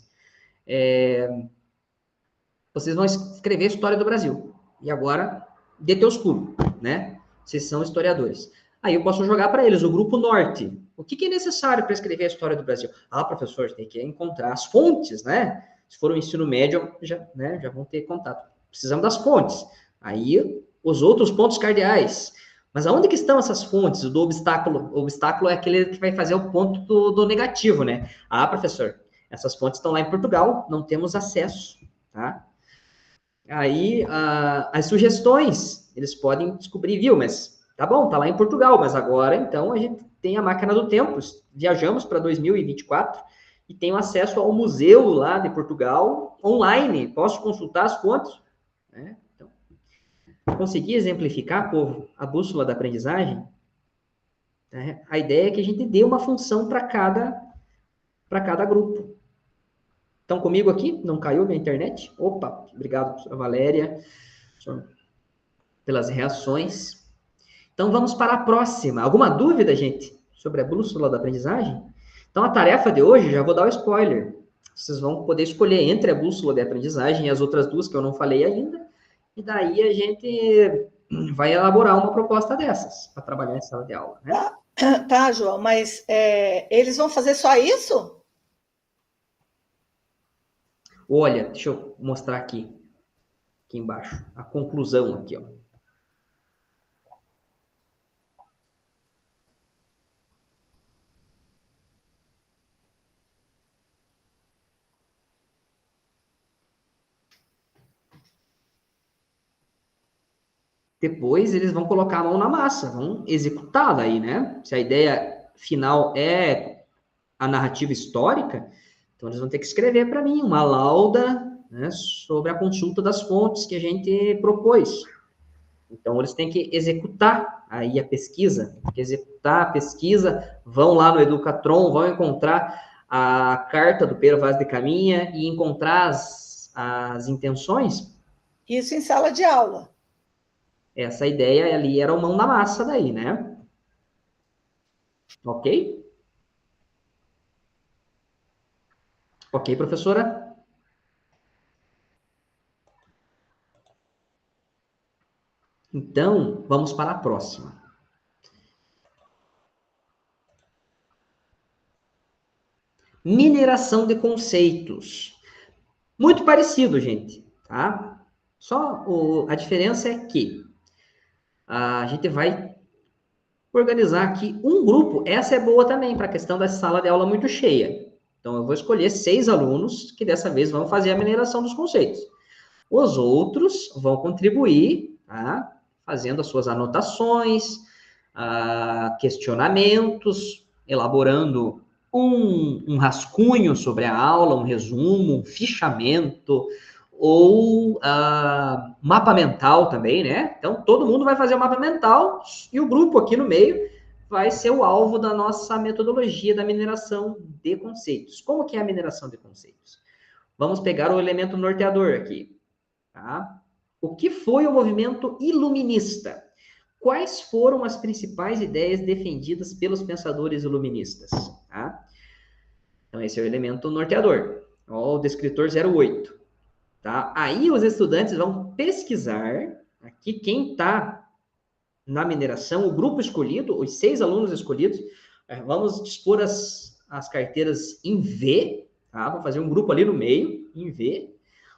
Vocês vão escrever a história do Brasil, e agora, dê teus pulos, né? Vocês são historiadores. Aí eu posso jogar para eles, o grupo norte. O que é necessário para escrever a história do Brasil? Professor, tem que encontrar as fontes, né? Se for um ensino médio, já vão ter contato. Precisamos das fontes. Aí, os outros pontos cardeais. Mas aonde que estão essas fontes? O do obstáculo. O obstáculo é aquele que vai fazer o ponto do negativo, né? Professor, essas fontes estão lá em Portugal, não temos acesso, tá? Aí, as sugestões, eles podem descobrir, viu? Mas tá bom, tá lá em Portugal, mas agora, então, a gente tem a máquina do tempo, viajamos para 2024 e tenho acesso ao museu lá de Portugal online, posso consultar as fontes, né? Então, consegui exemplificar, povo, a bússola da aprendizagem? Né? A ideia é que a gente dê uma função para cada grupo. Estão comigo aqui? Não caiu minha internet? Opa, obrigado, professora Valéria, pelas reações. Então, vamos para a próxima. Alguma dúvida, gente, sobre a bússola da aprendizagem? Então, a tarefa de hoje, já vou dar o spoiler. Vocês vão poder escolher entre a bússola de aprendizagem e as outras duas que eu não falei ainda. E daí a gente vai elaborar uma proposta dessas para trabalhar em sala de aula, né? Tá, João, mas eles vão fazer só isso? Olha, deixa eu mostrar aqui embaixo, a conclusão aqui, ó. Depois eles vão colocar a mão na massa, vão executá-la aí, né? Se a ideia final é a narrativa histórica, então eles vão ter que escrever para mim uma lauda, né, sobre a consulta das fontes que a gente propôs. Então eles têm que executar aí a pesquisa, tem que executar a pesquisa, vão lá no Educatron, vão encontrar a carta do Pero Vaz de Caminha e encontrar as intenções. Isso em sala de aula. Essa ideia ali era o mão na massa daí, né? Ok? Ok, professora? Então, vamos para a próxima. Mineração de conceitos. Muito parecido, gente, tá? Só a diferença é que a gente vai organizar aqui um grupo. Essa é boa também para a questão da sala de aula muito cheia. Então, eu vou escolher 6 alunos que dessa vez vão fazer a mineração dos conceitos. Os outros vão contribuir, tá? Fazendo as suas anotações, questionamentos, elaborando um rascunho sobre a aula, um resumo, um fichamento, ou mapa mental também, né? Então, todo mundo vai fazer o mapa mental e o grupo aqui no meio vai ser o alvo da nossa metodologia da mineração de conceitos. Como que é a mineração de conceitos? Vamos pegar o elemento norteador aqui. Tá? O que foi o movimento iluminista? Quais foram as principais ideias defendidas pelos pensadores iluministas? Tá? Então, esse é o elemento norteador. Ó, o descritor 08. Tá? Aí, os estudantes vão pesquisar aqui quem está na mineração, o grupo escolhido, os 6 alunos escolhidos. Vamos dispor as carteiras em V, tá? Vou fazer um grupo ali no meio, em V.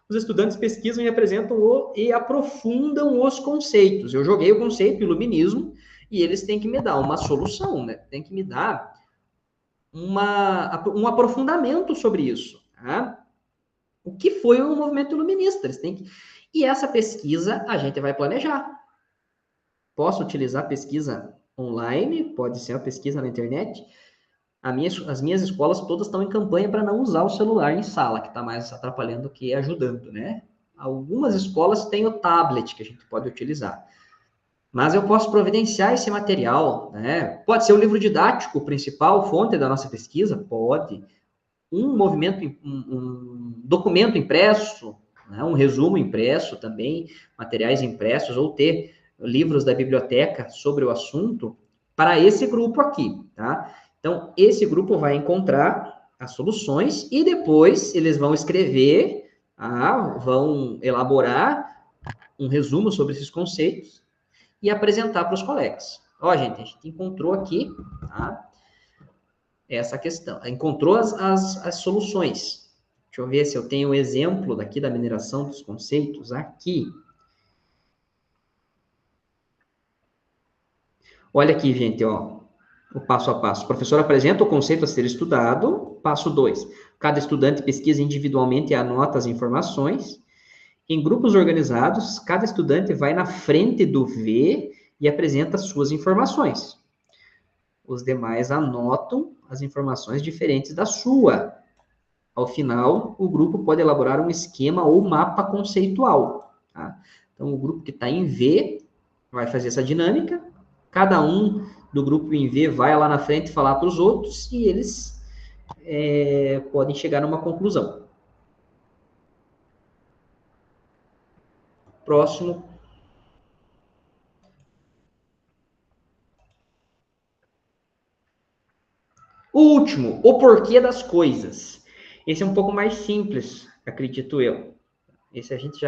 Os estudantes pesquisam e apresentam e aprofundam os conceitos. Eu joguei o conceito iluminismo e eles têm que me dar uma solução, né? Tem que me dar um aprofundamento sobre isso. Tá? O que foi o movimento iluminista? Eles têm que... E essa pesquisa a gente vai planejar. Posso utilizar pesquisa online, pode ser a pesquisa na internet. As minhas escolas todas estão em campanha para não usar o celular em sala, que está mais atrapalhando que ajudando, né? Algumas escolas têm o tablet que a gente pode utilizar. Mas eu posso providenciar esse material, né? Pode ser o livro didático principal, fonte da nossa pesquisa? Pode. Um documento impresso, né? Um resumo impresso também, materiais impressos, ou ter livros da biblioteca sobre o assunto para esse grupo aqui, tá? Então, esse grupo vai encontrar as soluções e depois eles vão escrever, vão elaborar um resumo sobre esses conceitos e apresentar para os colegas. Ó, gente, a gente encontrou aqui, tá? Essa questão. Encontrou as soluções. Deixa eu ver se eu tenho um exemplo daqui da mineração dos conceitos aqui. Olha aqui, gente, ó, o passo a passo. O professor apresenta o conceito a ser estudado. Passo 2. Cada estudante pesquisa individualmente e anota as informações. Em grupos organizados, cada estudante vai na frente do V e apresenta suas informações. Os demais anotam as informações diferentes da sua. Ao final, o grupo pode elaborar um esquema ou mapa conceitual. Tá? Então, o grupo que está em V vai fazer essa dinâmica. Cada um do grupo em V vai lá na frente falar para os outros e eles podem chegar numa conclusão. Próximo. O último, o porquê das coisas. Esse é um pouco mais simples, acredito eu. Esse a gente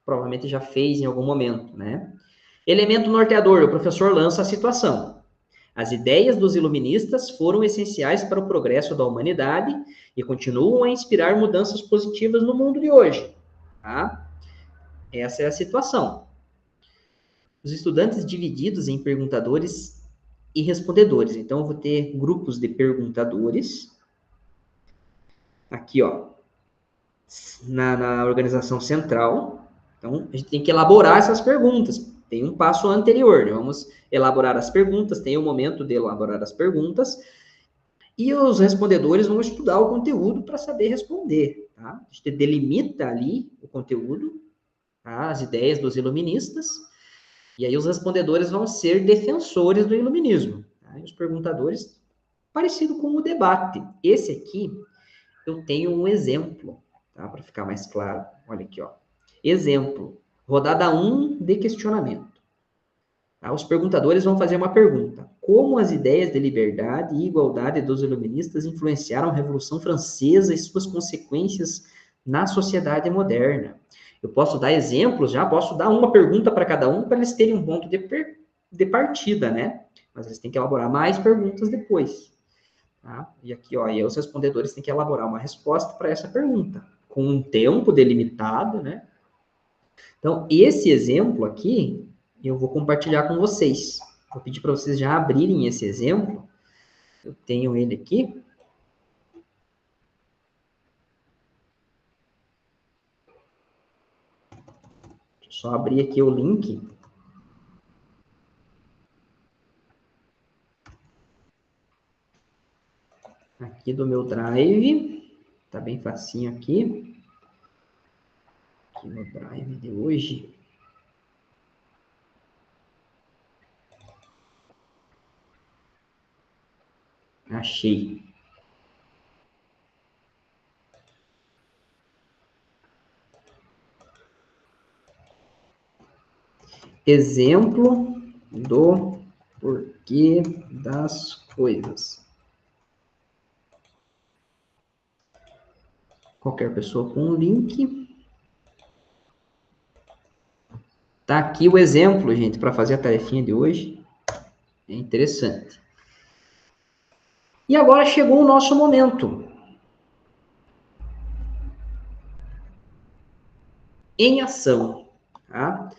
provavelmente já fez em algum momento, né? Elemento norteador, o professor lança a situação. As ideias dos iluministas foram essenciais para o progresso da humanidade e continuam a inspirar mudanças positivas no mundo de hoje. Tá? Essa é a situação. Os estudantes divididos em perguntadores e respondedores. Então, eu vou ter grupos de perguntadores. Aqui, ó, na organização central. Então, a gente tem que elaborar essas perguntas. Tem um passo anterior, né? Vamos elaborar as perguntas, tem o momento de elaborar as perguntas, e os respondedores vão estudar o conteúdo para saber responder, tá? A gente delimita ali o conteúdo, tá? As ideias dos iluministas, e aí os respondedores vão ser defensores do iluminismo, tá? E os perguntadores, parecido com o debate. Esse aqui, eu tenho um exemplo, tá? Para ficar mais claro. Olha aqui, ó. Exemplo. Rodada 1 de questionamento. Tá? Os perguntadores vão fazer uma pergunta. Como as ideias de liberdade e igualdade dos iluministas influenciaram a Revolução Francesa e suas consequências na sociedade moderna? Eu posso dar exemplos, já posso dar uma pergunta para cada um, para eles terem um ponto de partida, né? Mas eles têm que elaborar mais perguntas depois. Tá? E aqui, ó, e os respondedores têm que elaborar uma resposta para essa pergunta, com um tempo delimitado, né? Então, esse exemplo aqui, eu vou compartilhar com vocês. Vou pedir para vocês já abrirem esse exemplo. Eu tenho ele aqui. Deixa eu só abrir aqui o link. Aqui do meu Drive. Tá bem facinho aqui. Aqui no Drive de hoje. Achei. Exemplo do porquê das coisas. Qualquer pessoa com um link. Tá aqui o exemplo, gente, para fazer a tarefinha de hoje. É interessante. E agora chegou o nosso momento. Em ação. Tá?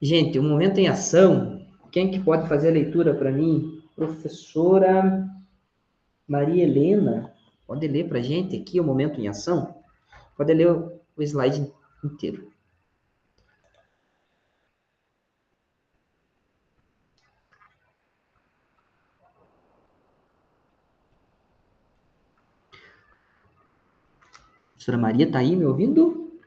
Gente, o momento em ação, quem que pode fazer a leitura para mim? Professora Maria Helena, pode ler para a gente aqui o momento em ação? Pode ler o slide inteiro. Professora Maria, está aí me ouvindo?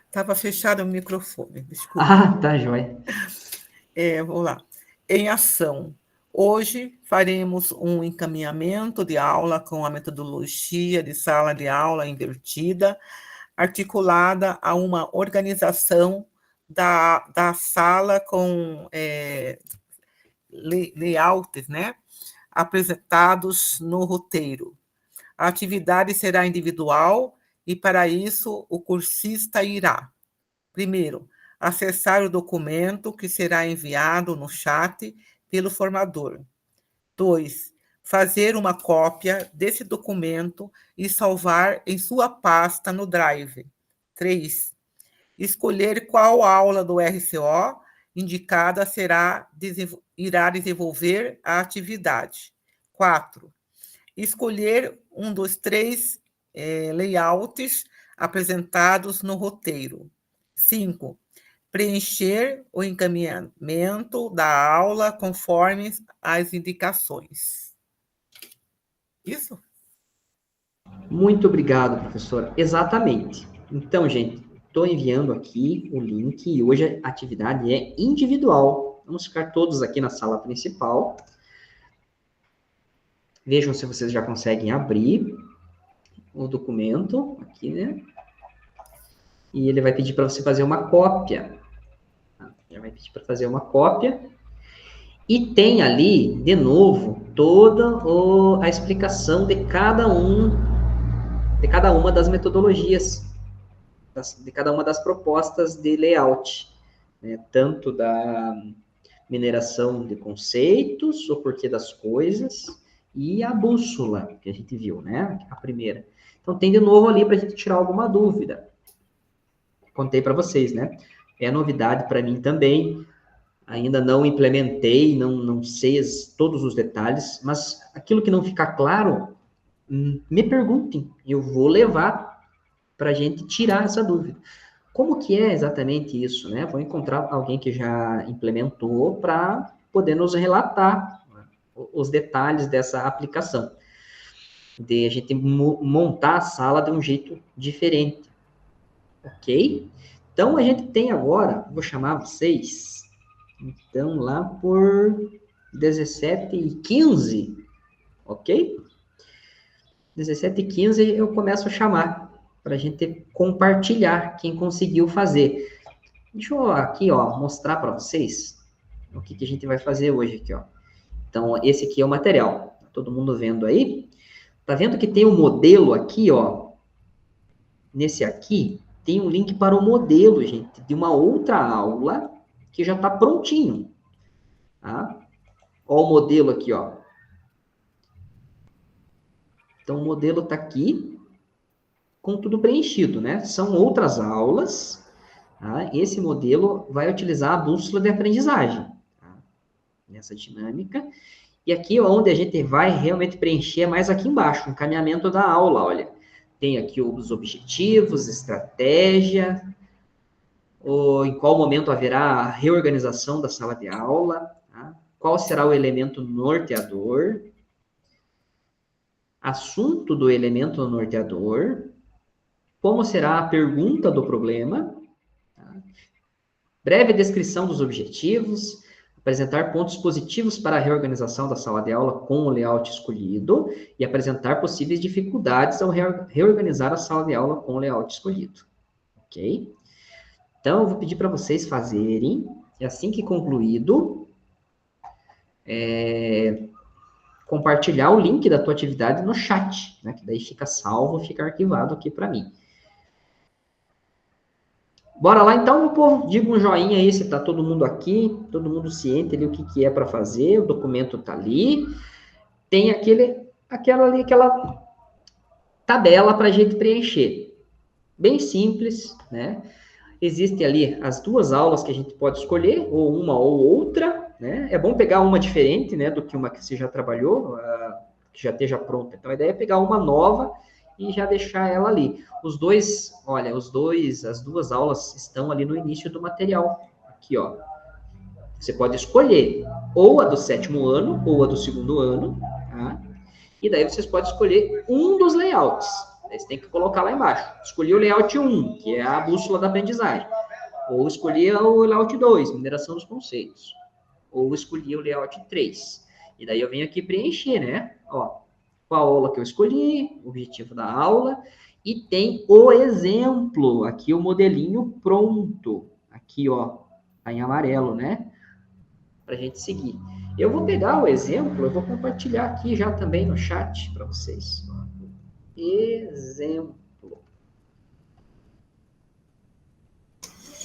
Estava fechado o microfone, desculpa. Ah, tá, joia. Vamos lá. Em ação. Hoje faremos um encaminhamento de aula com a metodologia de sala de aula invertida, articulada a uma organização da sala com layouts, né, apresentados no roteiro. A atividade será individual e, para isso, o cursista irá, primeiro, acessar o documento que será enviado no chat pelo formador. 2, fazer uma cópia desse documento e salvar em sua pasta no Drive. 3, escolher qual aula do RCO indicada irá desenvolver a atividade. 4, escolher um dos 3 layouts apresentados no roteiro. 5, preencher o encaminhamento da aula conforme as indicações. Isso? Muito obrigado, professora. Exatamente. Então, gente, estou enviando aqui o link e hoje a atividade é individual. Vamos ficar todos aqui na sala principal. Vejam se vocês já conseguem abrir o documento aqui, né? E ele vai pedir para você fazer uma cópia. Já vai pedir para fazer uma cópia. E tem ali, de novo, toda a explicação de cada uma das metodologias, de cada uma das propostas de layout, né? Tanto da mineração de conceitos, o porquê das coisas, e a bússola, que a gente viu, né? A primeira. Então, tem de novo ali para a gente tirar alguma dúvida. Contei para vocês, né? É novidade para mim também. Ainda não implementei, não sei todos os detalhes, mas aquilo que não ficar claro, me perguntem. Eu vou levar para a gente tirar essa dúvida. Como que é exatamente isso, né? Vou encontrar alguém que já implementou para poder nos relatar os detalhes dessa aplicação. De a gente montar a sala de um jeito diferente. Ok? Então, a gente tem agora, vou chamar vocês, então, lá por 17h15, ok? 17h15 eu começo a chamar, para a gente compartilhar quem conseguiu fazer. Deixa eu aqui, ó, mostrar para vocês o que a gente vai fazer hoje aqui, ó. Então, esse aqui é o material. Tá todo mundo vendo aí? Tá vendo que tem um modelo aqui, ó? Nesse aqui, tem um link para o modelo, gente, de uma outra aula que já está prontinho. Tá? Ó o modelo aqui, ó. Então, o modelo está aqui, com tudo preenchido, né? São outras aulas. Tá? Esse modelo vai utilizar a bússola de aprendizagem. Tá? Nessa dinâmica. E aqui, onde a gente vai realmente preencher, é mais aqui embaixo, o encaminhamento da aula, olha. Tem aqui os objetivos, estratégia, em qual momento haverá a reorganização da sala de aula, tá? Qual será o elemento norteador, assunto do elemento norteador, como será a pergunta do problema, tá? Breve descrição dos objetivos, apresentar pontos positivos para a reorganização da sala de aula com o layout escolhido e apresentar possíveis dificuldades ao reorganizar a sala de aula com o layout escolhido. Ok? Então, eu vou pedir para vocês fazerem, e assim que concluído, compartilhar o link da tua atividade no chat, né? Que daí fica salvo, fica arquivado aqui para mim. Bora lá, então, meu povo, diga um joinha aí se tá todo mundo aqui, todo mundo ciente ali o que é para fazer, o documento tá ali, tem aquela tabela para a gente preencher, bem simples, né? Existem ali as duas aulas que a gente pode escolher, ou uma ou outra, né? É bom pegar uma diferente, né, do que uma que você já trabalhou, que já esteja pronta. Então, a ideia é pegar uma nova e já deixar ela ali. As duas aulas estão ali no início do material. Aqui, ó. Você pode escolher ou a do 7º ano, ou a do 2º ano, tá? E daí vocês podem escolher um dos layouts. Aí você tem que colocar lá embaixo. Escolhi o layout 1, que é a bússola da aprendizagem. Ou escolhi o layout 2, mineração dos conceitos. Ou escolhi o layout 3. E daí eu venho aqui preencher, né? Ó, qual aula que eu escolhi, o objetivo da aula, e tem o exemplo, aqui o modelinho pronto, aqui, ó, tá em amarelo, né? Pra gente seguir. Eu vou pegar o exemplo, eu vou compartilhar aqui já também no chat para vocês. Exemplo.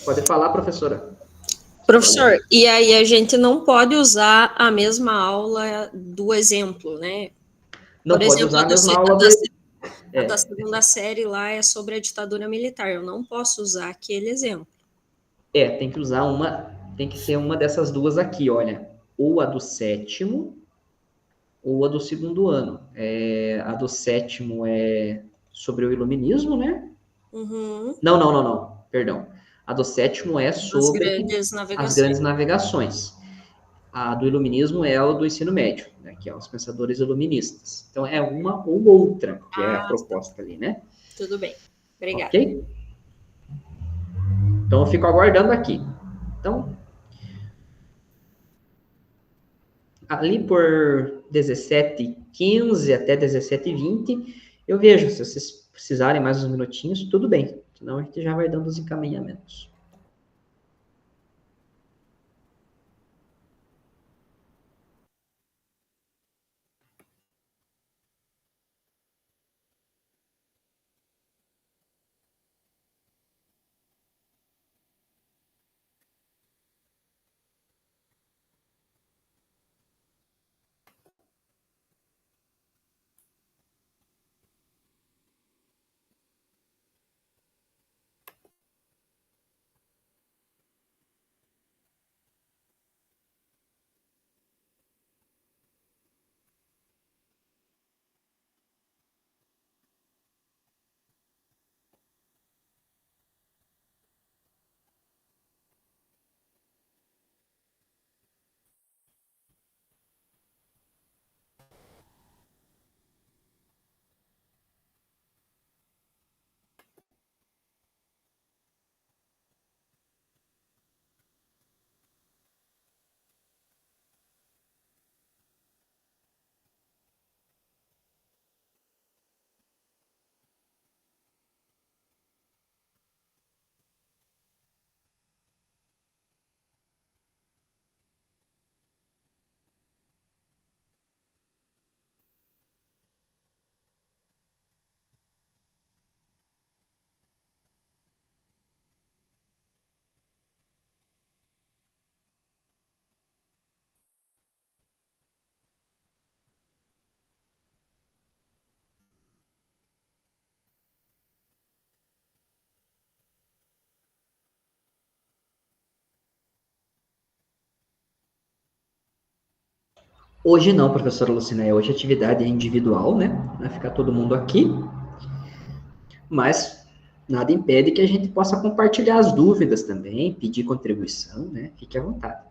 Pode falar, professora. Professor, e aí a gente não pode usar a mesma aula do exemplo, né? Não Por pode exemplo, usar a mesma aula a da segunda série lá é sobre a ditadura militar. Eu não posso usar aquele exemplo. Tem que usar tem que ser uma dessas duas aqui, olha. Ou a do 7º, ou a do 2º ano. A do 7º é sobre o iluminismo, né? Uhum. Não. Perdão. A do 7º é sobre as grandes navegações. A do iluminismo é o do ensino médio, né, que é os pensadores iluministas. Então, é uma ou outra, que é a proposta ali, né? Tudo bem. Obrigada. Ok? Então, eu fico aguardando aqui. Então, ali por 17h15 até 17h20, eu vejo, se vocês precisarem mais uns minutinhos, tudo bem, senão a gente já vai dando os encaminhamentos. Hoje não, professora Lucina, hoje a atividade é individual, né? Vai ficar todo mundo aqui, mas nada impede que a gente possa compartilhar as dúvidas também, pedir contribuição, né? Fique à vontade.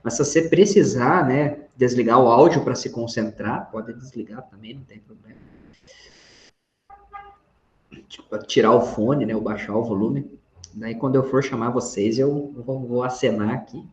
Mas se você precisar, né, desligar o áudio para se concentrar, pode desligar também, não tem problema. Tipo, tirar o fone, né, ou baixar o volume. Daí quando eu for chamar vocês, eu vou acenar aqui.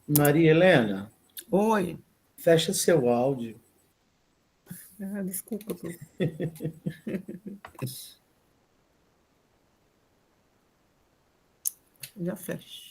Maria Helena. Oi. Fecha seu áudio. Desculpa. Já fecho.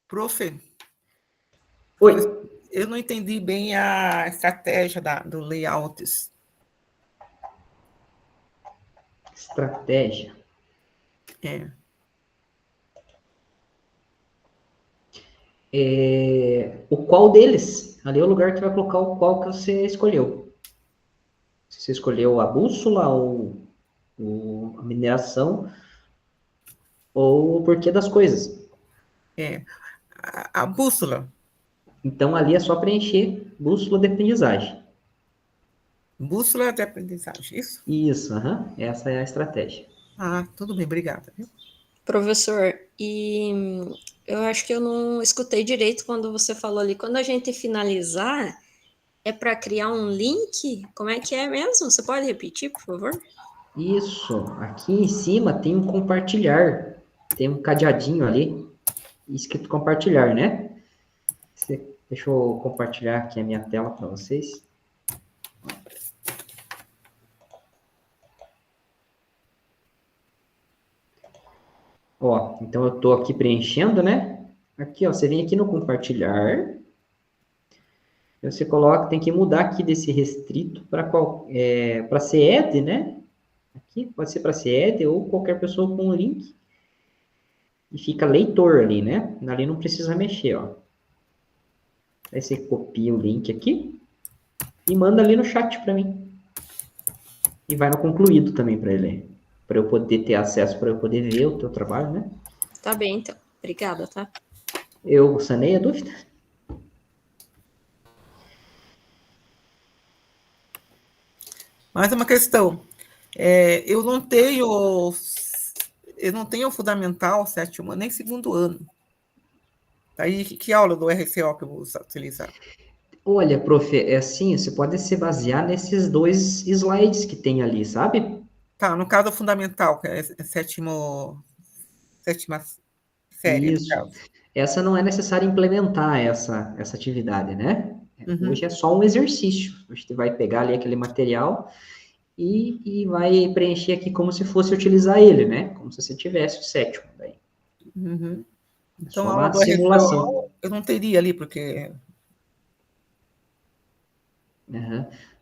Prof, Oi. eu não entendi bem a estratégia do layouts. Estratégia. O qual deles? Ali é o lugar que vai colocar o qual que você escolheu. Se você escolheu a bússola ou a mineração ou o porquê das coisas. A bússola. Então, ali é só preencher bússola de aprendizagem. Bússola de aprendizagem, isso? Isso, essa é a estratégia. Tudo bem, obrigada. Professor, e eu acho que eu não escutei direito quando você falou ali. Quando a gente finalizar, é para criar um link? Como é que é mesmo? Você pode repetir, por favor? Isso, aqui em cima tem um compartilhar. Tem um cadeadinho ali, escrito compartilhar, né? Deixa eu compartilhar aqui a minha tela para vocês. Ó, então eu estou aqui preenchendo, né? Aqui, ó, você vem aqui no compartilhar. Você coloca, tem que mudar aqui desse restrito para ser ED, né? Aqui, pode ser para ser ED ou qualquer pessoa com o link. E fica leitor ali, né? Ali não precisa mexer, ó. Aí você copia o link aqui e manda ali no chat para mim. E vai no concluído também para ele. Para eu poder ter acesso, para eu poder ver o teu trabalho, né? Tá bem, então. Obrigada, tá? Eu sanei a dúvida? Mais uma questão. Eu não tenho o fundamental sétimo nem segundo ano. Aí, que aula do RCO que eu vou utilizar? Olha, prof, é assim, você pode se basear nesses 2 slides que tem ali, sabe? Tá, no caso fundamental, que é sétima série, no Isso. caso. Essa não é necessário implementar essa atividade, né? Uhum. Hoje é só um exercício. A gente vai pegar ali aquele material e vai preencher aqui como se fosse utilizar ele, né? Como se você tivesse o sétimo. Daí. Uhum. É Então, só a aula uma do simulação. RCO eu não teria ali, porque...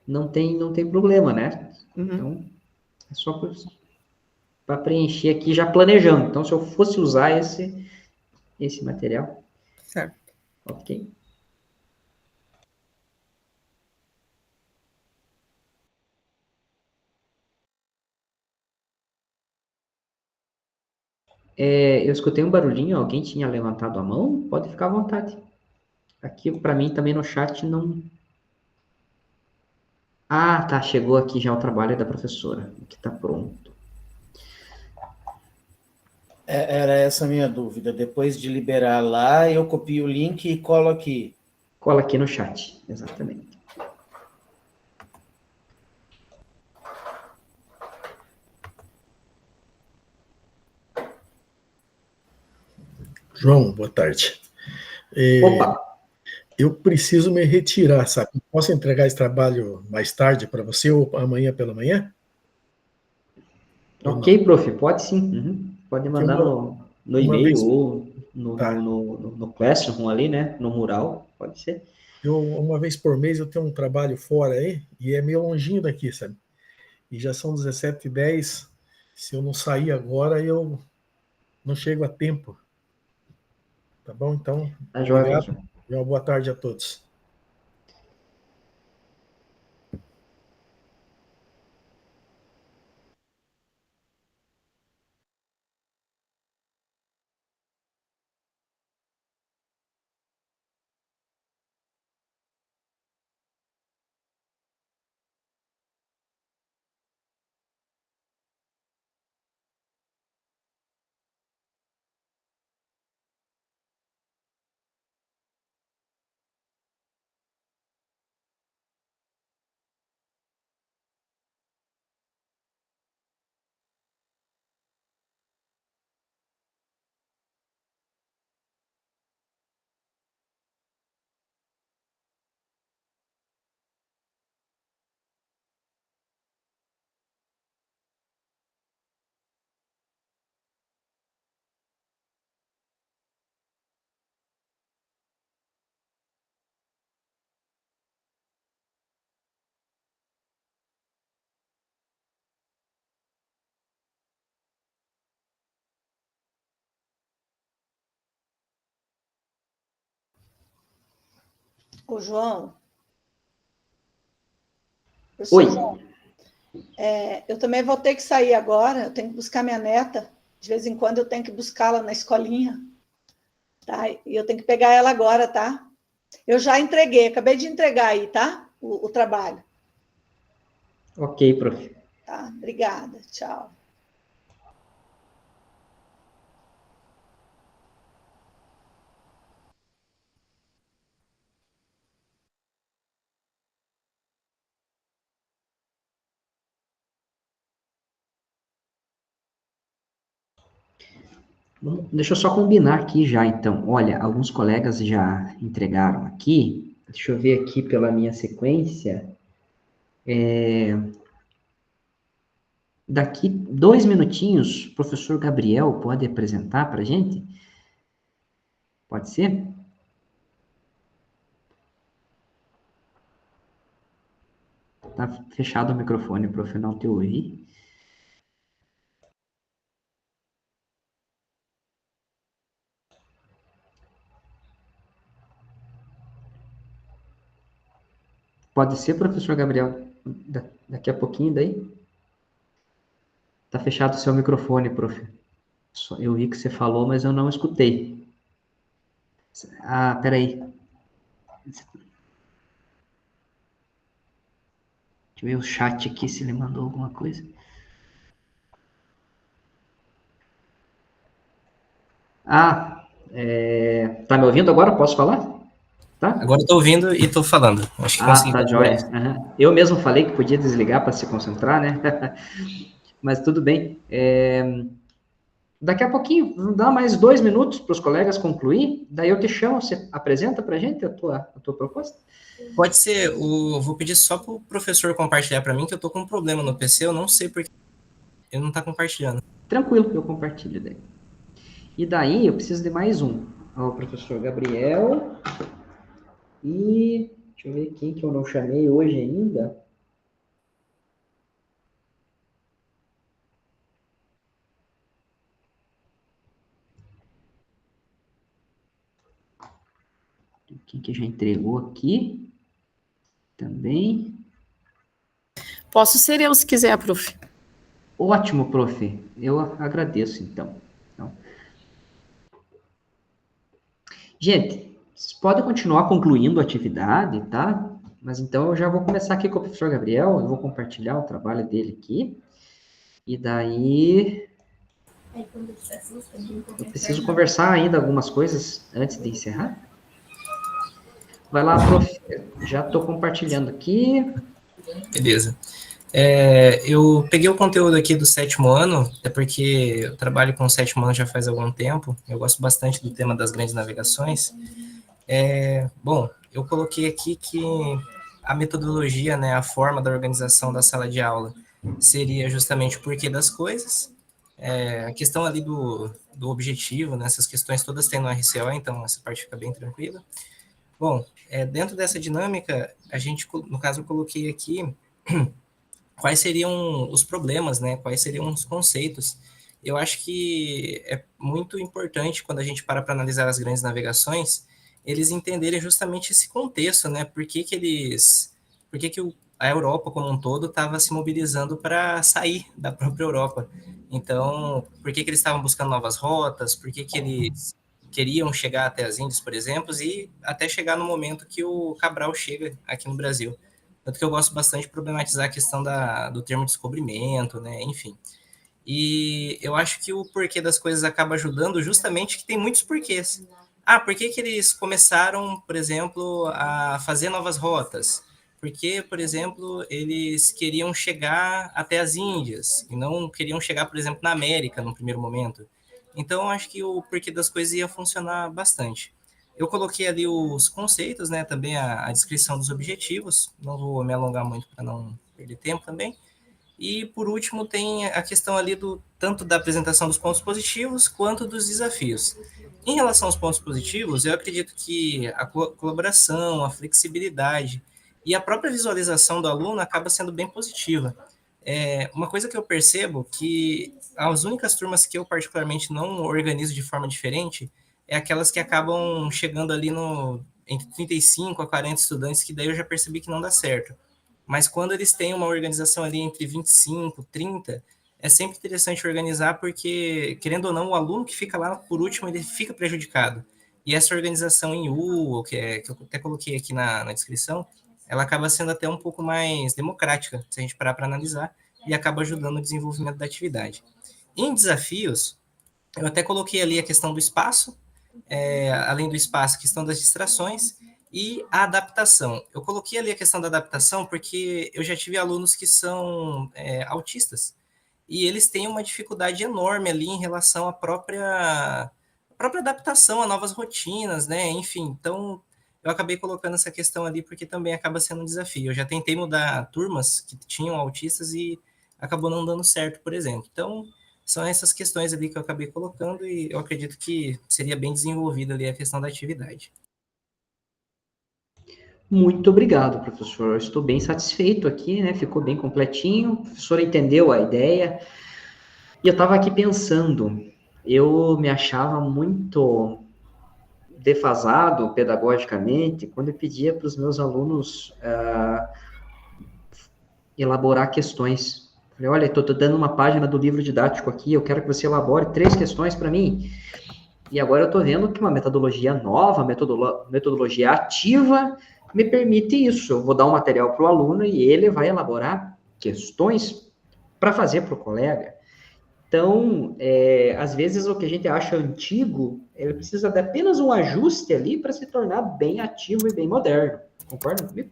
Não tem problema, né? Uhum. Então, é só para preencher aqui já planejando. Então, se eu fosse usar esse material. Certo. Ok. Eu escutei um barulhinho, alguém tinha levantado a mão? Pode ficar à vontade. Aqui, para mim, também no chat não... Ah, tá, chegou aqui já o trabalho da professora, que tá pronto. Era essa a minha dúvida. Depois de liberar lá, eu copio o link e colo aqui. Cola aqui no chat, exatamente. João, boa tarde. Opa! Eu preciso me retirar, sabe? Posso entregar esse trabalho mais tarde para você ou amanhã pela manhã? Ok, prof, pode sim. Pode Porque mandar no uma e-mail vez... ou Tá. no Classroom ali, né? No mural, pode ser. Uma vez por mês eu tenho um trabalho fora aí, e é meio longinho daqui, sabe? E já são 17h10. Se eu não sair agora, eu não chego a tempo. Tá bom? Então, Tá joia, obrigado. professor. E uma boa tarde a todos. Ô, João. Oi. João, eu também vou ter que sair agora, eu tenho que buscar minha neta. De vez em quando eu tenho que buscá-la na escolinha. Tá? E eu tenho que pegar ela agora, tá? Eu já entreguei, acabei de entregar aí, tá? O trabalho. Ok, prof. Tá, obrigada. Tchau. Deixa eu só combinar aqui já, então. Olha, alguns colegas já entregaram aqui. Deixa eu ver aqui pela minha sequência. Daqui 2 minutinhos, o professor Gabriel pode apresentar para a gente? Pode ser? Tá fechado o microfone, prof, não te ouvi. Pode ser, professor Gabriel? Daqui a pouquinho daí? Tá fechado o seu microfone, prof. Eu vi que você falou, mas eu não escutei. Ah, peraí. Deixa eu ver o chat aqui, se ele mandou alguma coisa. Ah, tá me ouvindo agora? Posso falar? Tá? Agora eu tô ouvindo e tô falando. Acho que consegui. Tá joia. Uhum. Eu mesmo falei que podia desligar para se concentrar, né? Mas tudo bem. Daqui a pouquinho, vamos dar mais 2 minutos para os colegas concluir, daí eu te chamo, você apresenta para a gente a tua proposta? Pode ser, vou pedir só para o professor compartilhar para mim, que eu tô com um problema no PC, eu não sei porque ele não está compartilhando. Tranquilo, eu compartilho daí. E daí eu preciso de mais um. O professor Gabriel e deixa eu ver quem que eu não chamei hoje ainda. Quem que já entregou aqui? Também. Posso ser eu, se quiser, prof. Ótimo, prof. Eu agradeço, então. Gente, vocês podem continuar concluindo a atividade, tá? Mas então eu já vou começar aqui com o professor Gabriel, eu vou compartilhar o trabalho dele aqui. E daí... eu preciso conversar ainda algumas coisas antes de encerrar. Vai lá, prof. Já estou compartilhando aqui. Beleza. Eu peguei o conteúdo aqui do 7º ano, é porque eu trabalho com o 7º ano já faz algum tempo, eu gosto bastante do tema das grandes navegações. Bom, eu coloquei aqui que a metodologia, né, a forma da organização da sala de aula seria justamente o porquê das coisas, a questão ali do objetivo, né, essas questões todas tem no RCO, então essa parte fica bem tranquila. Bom, dentro dessa dinâmica, a gente, no caso, eu coloquei aqui quais seriam os problemas, né? Quais seriam os conceitos. Eu acho que é muito importante, quando a gente para analisar as grandes navegações, eles entenderem justamente esse contexto, né? Por que a Europa como um todo estava se mobilizando para sair da própria Europa. Então, por que eles estavam buscando novas rotas, por que eles queriam chegar até as Índias, por exemplo, e até chegar no momento que o Cabral chega aqui no Brasil. Tanto que eu gosto bastante de problematizar a questão do termo descobrimento, né, enfim. E eu acho que o porquê das coisas acaba ajudando justamente que tem muitos porquês. Por que eles começaram, por exemplo, a fazer novas rotas? Porque, por exemplo, eles queriam chegar até as Índias e não queriam chegar, por exemplo, na América no primeiro momento. Então, eu acho que o porquê das coisas ia funcionar bastante. Eu coloquei ali os conceitos, né, também a descrição dos objetivos, não vou me alongar muito para não perder tempo também. E, por último, tem a questão ali tanto da apresentação dos pontos positivos quanto dos desafios. Em relação aos pontos positivos, eu acredito que a colaboração, a flexibilidade e a própria visualização do aluno acaba sendo bem positiva. Uma coisa que eu percebo que as únicas turmas que eu particularmente não organizo de forma diferente é aquelas que acabam chegando ali entre 35 a 40 estudantes, que daí eu já percebi que não dá certo. Mas quando eles têm uma organização ali entre 25, 30, é sempre interessante organizar, porque, querendo ou não, o aluno que fica lá por último, ele fica prejudicado. E essa organização em U, que eu até coloquei aqui na descrição, ela acaba sendo até um pouco mais democrática, se a gente parar para analisar, e acaba ajudando no desenvolvimento da atividade. Em desafios, eu até coloquei ali a questão do espaço, além do espaço, a questão das distrações e a adaptação. Eu coloquei ali a questão da adaptação porque eu já tive alunos que são autistas, e eles têm uma dificuldade enorme ali em relação à própria adaptação a novas rotinas, né? Enfim, então eu acabei colocando essa questão ali porque também acaba sendo um desafio. Eu já tentei mudar turmas que tinham autistas e acabou não dando certo, por exemplo. Então, são essas questões ali que eu acabei colocando e eu acredito que seria bem desenvolvida ali a questão da atividade. Muito obrigado, professor. Eu estou bem satisfeito aqui, né? Ficou bem completinho. O professor entendeu a ideia. E eu estava aqui pensando, eu me achava muito defasado pedagogicamente quando eu pedia para os meus alunos elaborar questões. Falei, olha, estou dando uma página do livro didático aqui, eu quero que você elabore 3 questões para mim. E agora eu estou vendo que uma metodologia nova, metodologia ativa, me permite isso. Eu vou dar um material para o aluno e ele vai elaborar questões para fazer para o colega. Então, às vezes o que a gente acha antigo, ele precisa de apenas um ajuste ali para se tornar bem ativo e bem moderno. Concorda comigo?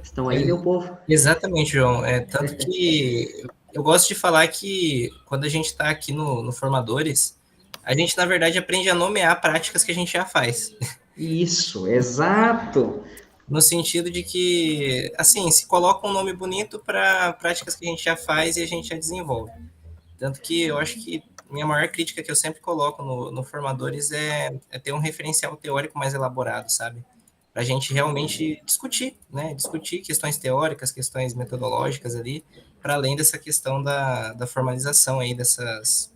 Estão aí, meu povo? Exatamente, João. Tanto que eu gosto de falar que quando a gente está aqui no Formadores, a gente, na verdade, aprende a nomear práticas que a gente já faz. Isso, exato. No sentido de que, assim, se coloca um nome bonito para práticas que a gente já faz e a gente já desenvolve. Tanto que eu acho que minha maior crítica que eu sempre coloco no Formadores é ter um referencial teórico mais elaborado, sabe? Para a gente realmente discutir, né? Discutir questões teóricas, questões metodológicas ali, para além dessa questão da formalização aí, dessas...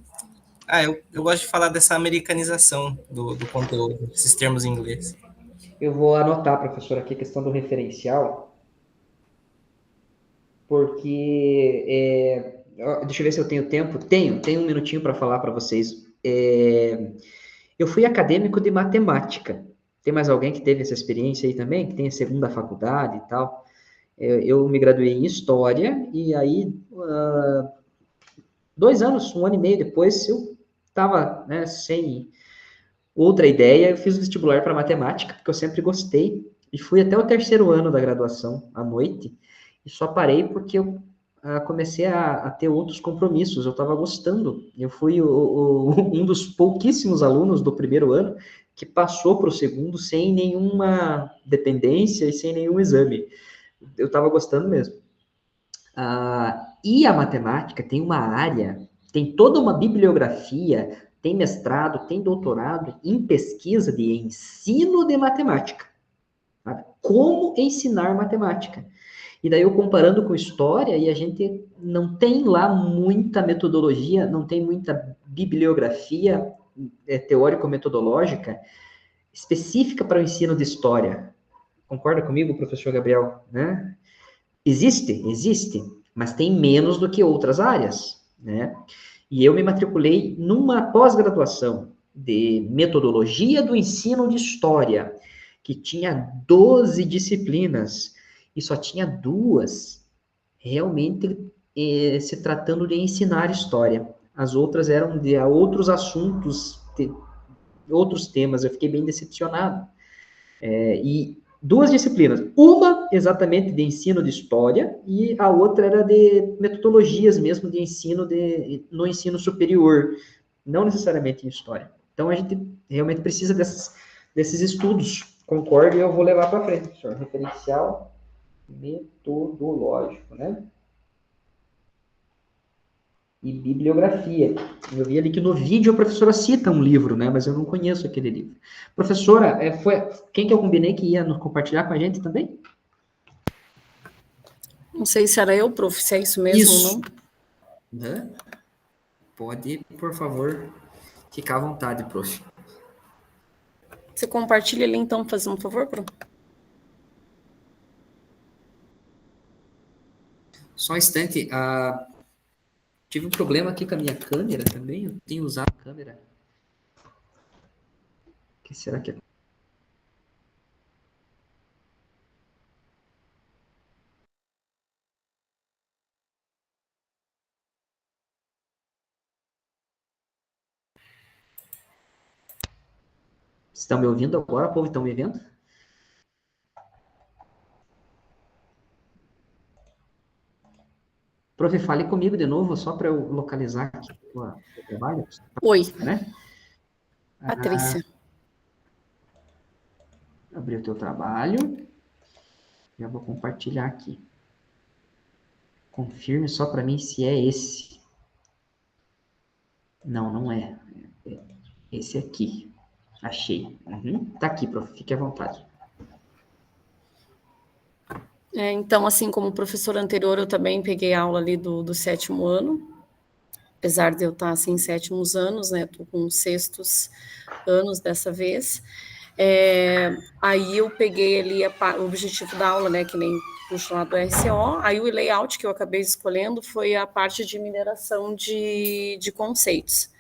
eu gosto de falar dessa americanização do conteúdo, esses termos em inglês. Eu vou anotar, professor, aqui a questão do referencial, porque, deixa eu ver se eu tenho tempo. Tenho um minutinho para falar para vocês. Eu fui acadêmico de matemática. Tem mais alguém que teve essa experiência aí também? Que tem a segunda faculdade e tal? Eu me graduei em História, e aí, 2 anos, 1 ano e meio depois, eu estava, né, sem outra ideia, eu fiz o vestibular para matemática, porque eu sempre gostei, e fui até o 3º ano da graduação, à noite, e só parei porque eu comecei a ter outros compromissos, eu estava gostando. Eu fui um dos pouquíssimos alunos do 1º ano que passou para o 2º sem nenhuma dependência e sem nenhum exame. Eu estava gostando mesmo. E a matemática tem uma área, tem toda uma bibliografia, tem mestrado, tem doutorado em pesquisa de ensino de matemática. Sabe? Como ensinar matemática. E daí eu comparando com história, e a gente não tem lá muita metodologia, não tem muita bibliografia teórico-metodológica específica para o ensino de história. Concorda comigo, professor Gabriel? Né? Existe, mas tem menos do que outras áreas, né? E eu me matriculei numa pós-graduação de metodologia do ensino de história, que tinha 12 disciplinas, e só tinha 2 realmente se tratando de ensinar história. As outras eram de outros assuntos, outros temas. Eu fiquei bem decepcionado. E 2 disciplinas. Uma exatamente de ensino de história e a outra era de metodologias mesmo de ensino no ensino superior, não necessariamente em história. Então a gente realmente precisa desses estudos. Concordo, e eu vou levar para frente, professor. Referencial metodológico, né? E bibliografia. Eu vi ali que no vídeo a professora cita um livro, né? Mas eu não conheço aquele livro. Professora, quem que eu combinei que ia nos compartilhar com a gente também? Não sei se era eu, prof, se é isso mesmo ou não. Né? Pode, por favor. Fica à vontade, prof. Você compartilha ali, então, fazendo um favor, Pro? Só um instante. Tive um problema aqui com a minha câmera também. Eu tenho usado a câmera. O que será que é? Estão me ouvindo agora, povo? Estão me vendo? Prof, fale comigo de novo, só para eu localizar aqui o trabalho. Oi. Né? Patrícia. Abrir o teu trabalho. Já vou compartilhar aqui. Confirme só para mim se é esse. Não, não é. É esse aqui. Achei. Tá aqui, prof. Fique à vontade. Então, assim como o professor anterior, eu também peguei aula ali do 7º ano, apesar de eu estar, assim, em 7º anos, né, estou com 6º anos dessa vez. Aí eu peguei ali o objetivo da aula, né, que nem puxo lá do RCO, aí o layout que eu acabei escolhendo foi a parte de mineração de conceitos.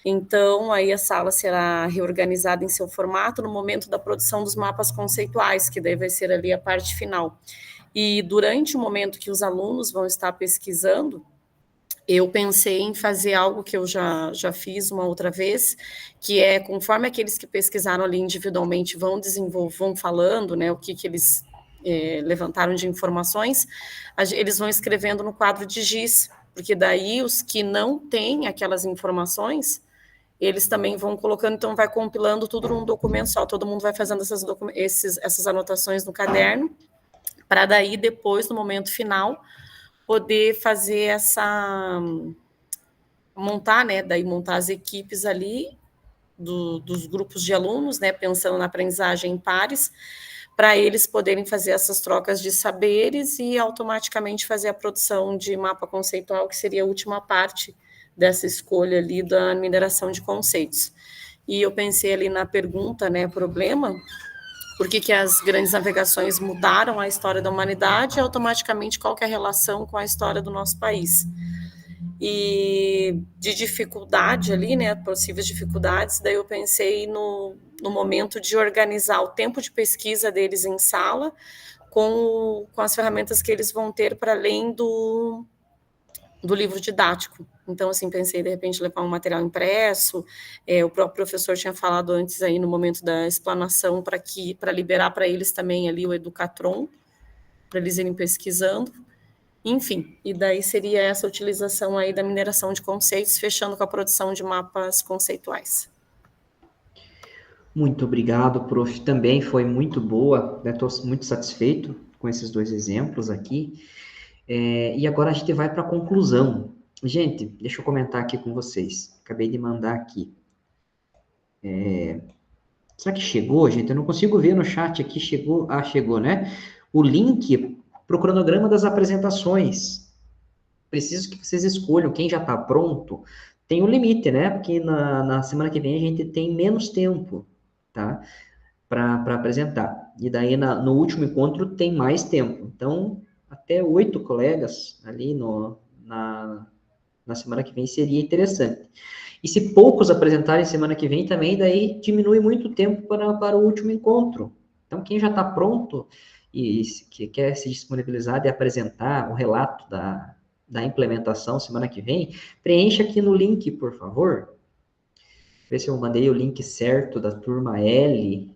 Então, aí a sala será reorganizada em seu formato no momento da produção dos mapas conceituais, que daí vai ser ali a parte final. E durante o momento que os alunos vão estar pesquisando, eu pensei em fazer algo que eu já fiz uma outra vez, que é, conforme aqueles que pesquisaram ali individualmente vão falando, né, o que eles levantaram de informações, eles vão escrevendo no quadro de giz, porque daí os que não têm aquelas informações, eles também vão colocando, então vai compilando tudo num documento só, todo mundo vai fazendo essas anotações no caderno, para daí depois, no momento final, poder fazer montar as equipes ali dos grupos de alunos, né, pensando na aprendizagem em pares, para eles poderem fazer essas trocas de saberes e automaticamente fazer a produção de mapa conceitual, que seria a última parte dessa escolha ali da mineração de conceitos. E eu pensei ali na pergunta, né, problema, por que as grandes navegações mudaram a história da humanidade e automaticamente qual que é a relação com a história do nosso país. E de dificuldade ali, né, possíveis dificuldades, daí eu pensei no momento de organizar o tempo de pesquisa deles em sala com as ferramentas que eles vão ter para além do livro didático. Então, assim, pensei, de repente, levar um material impresso, o próprio professor tinha falado antes aí, no momento da explanação, para liberar para eles também ali o Educatron, para eles irem pesquisando, enfim, e daí seria essa utilização aí da mineração de conceitos, fechando com a produção de mapas conceituais. Muito obrigado, prof. Também foi muito boa, estou muito satisfeito com esses 2 exemplos aqui. E agora a gente vai para a conclusão. Gente, deixa eu comentar aqui com vocês. Acabei de mandar aqui. Será que chegou, gente? Eu não consigo ver no chat aqui. Chegou? Chegou, né? O link para o cronograma das apresentações. Preciso que vocês escolham. Quem já está pronto, tem um limite, né? Porque na semana que vem a gente tem menos tempo, tá? Para apresentar. E daí no último encontro tem mais tempo. Então, até 8 colegas ali na semana que vem seria interessante. E se poucos apresentarem semana que vem também, daí diminui muito tempo para o último encontro. Então, quem já está pronto e que quer se disponibilizar de apresentar o relato da implementação semana que vem, preencha aqui no link, por favor. Ver se eu mandei o link certo da turma L.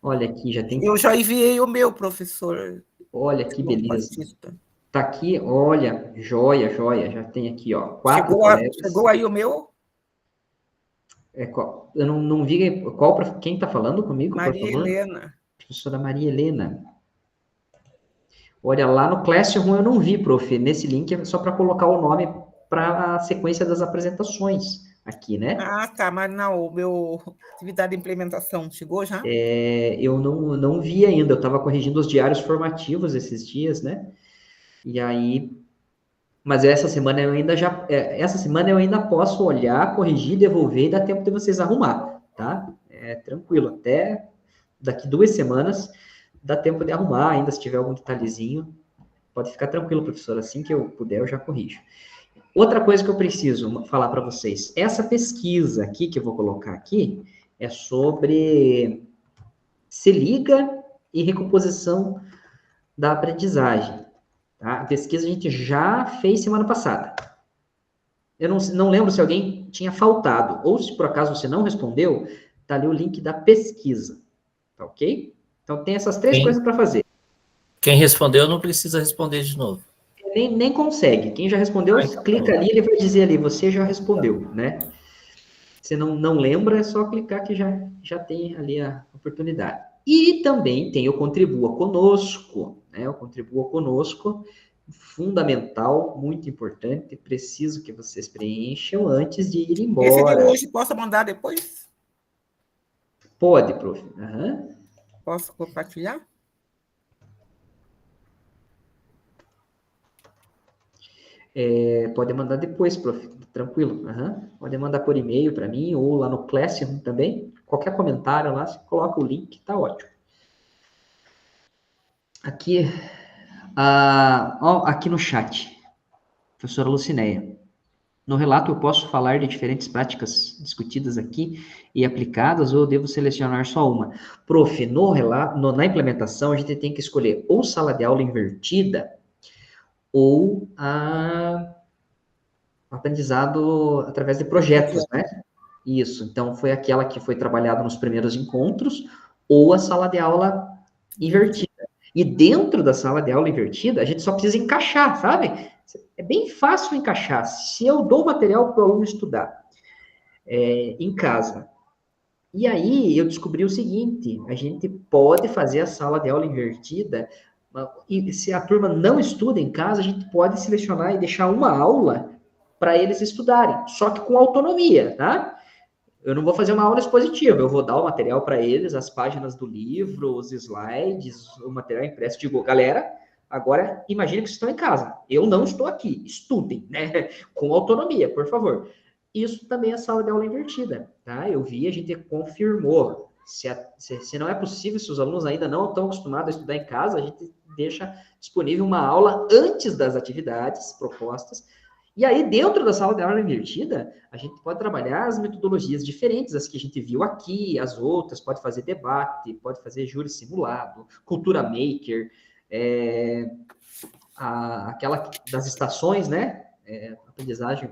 Olha aqui, já tem... Eu já enviei o meu, professor. Olha que beleza. Tá aqui, olha, joia, já tem aqui, ó, 4 colegas. Chegou aí o meu? Eu não vi quem tá falando comigo, Maria por favor? Helena. Professora Maria Helena. Olha, lá no Classroom eu não vi, prof. Nesse link é só para colocar o nome para a sequência das apresentações aqui, né? Tá, mas não, o meu atividade de implementação chegou já? Eu não vi ainda, eu estava corrigindo os diários formativos esses dias, né? E aí Mas essa semana eu ainda posso olhar, corrigir, devolver e dá tempo de vocês arrumar, tá? É tranquilo, até daqui 2 semanas dá tempo de arrumar, ainda se tiver algum detalhezinho. Pode ficar tranquilo, professor, assim que eu puder eu já corrijo. Outra coisa que eu preciso falar para vocês, essa pesquisa aqui que eu vou colocar aqui é sobre se liga e recomposição da aprendizagem. Tá? A pesquisa a gente já fez semana passada. Eu não lembro se alguém tinha faltado, ou se por acaso você não respondeu, tá ali o link da pesquisa, tá ok? Então tem essas 3 coisas para fazer. Quem respondeu não precisa responder de novo. Nem consegue. Quem já respondeu, clica ali, ele vai dizer ali, você já respondeu, né? Se não lembra, é só clicar que já tem ali a oportunidade. E também tem o Contribua Conosco, né? O Contribua Conosco, fundamental, muito importante, preciso que vocês preencham antes de ir embora. Esse de hoje posso mandar depois? Pode, prof. Uhum. Posso compartilhar? Pode mandar depois, prof. Tranquilo. Uhum. Pode mandar por e-mail para mim ou lá no Classroom também. Qualquer comentário lá, você coloca o link, tá ótimo. Aqui, aqui no chat, professora Lucinéia. No relato eu posso falar de diferentes práticas discutidas aqui e aplicadas ou devo selecionar só uma? Prof, no relato, na implementação a gente tem que escolher ou sala de aula invertida ou aprendizado através de projetos, né? Isso, então foi aquela que foi trabalhada nos primeiros encontros ou a sala de aula invertida. E dentro da sala de aula invertida, a gente só precisa encaixar, sabe? É bem fácil encaixar. Se eu dou material para o aluno estudar em casa, e aí eu descobri o seguinte, a gente pode fazer a sala de aula invertida, e se a turma não estuda em casa, a gente pode selecionar e deixar uma aula para eles estudarem, só que com autonomia, tá? Eu não vou fazer uma aula expositiva, eu vou dar o material para eles, as páginas do livro, os slides, o material impresso. Digo, galera, agora imagine que vocês estão em casa. Eu não estou aqui, estudem, né? Com autonomia, por favor. Isso também é sala de aula invertida, tá? Eu vi, a gente confirmou. Se não é possível, se os alunos ainda não estão acostumados a estudar em casa, a gente deixa disponível uma aula antes das atividades propostas. E aí, dentro da sala de aula invertida, a gente pode trabalhar as metodologias diferentes, as que a gente viu aqui, as outras, pode fazer debate, pode fazer júri simulado, cultura maker, aquela das estações, né? Aprendizagem,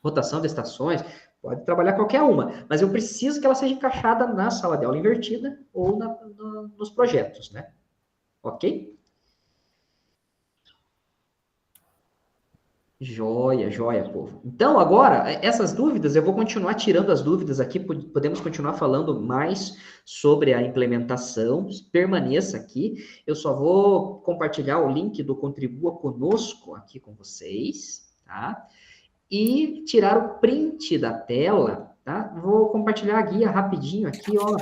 rotação de estações, pode trabalhar qualquer uma, mas eu preciso que ela seja encaixada na sala de aula invertida ou nos projetos, né? Ok? Joia, povo. Então, agora, essas dúvidas, eu vou continuar tirando as dúvidas aqui, podemos continuar falando mais sobre a implementação, permaneça aqui, eu só vou compartilhar o link do Contribua Conosco aqui com vocês, tá? E tirar o print da tela, tá? Vou compartilhar a guia rapidinho aqui, ó,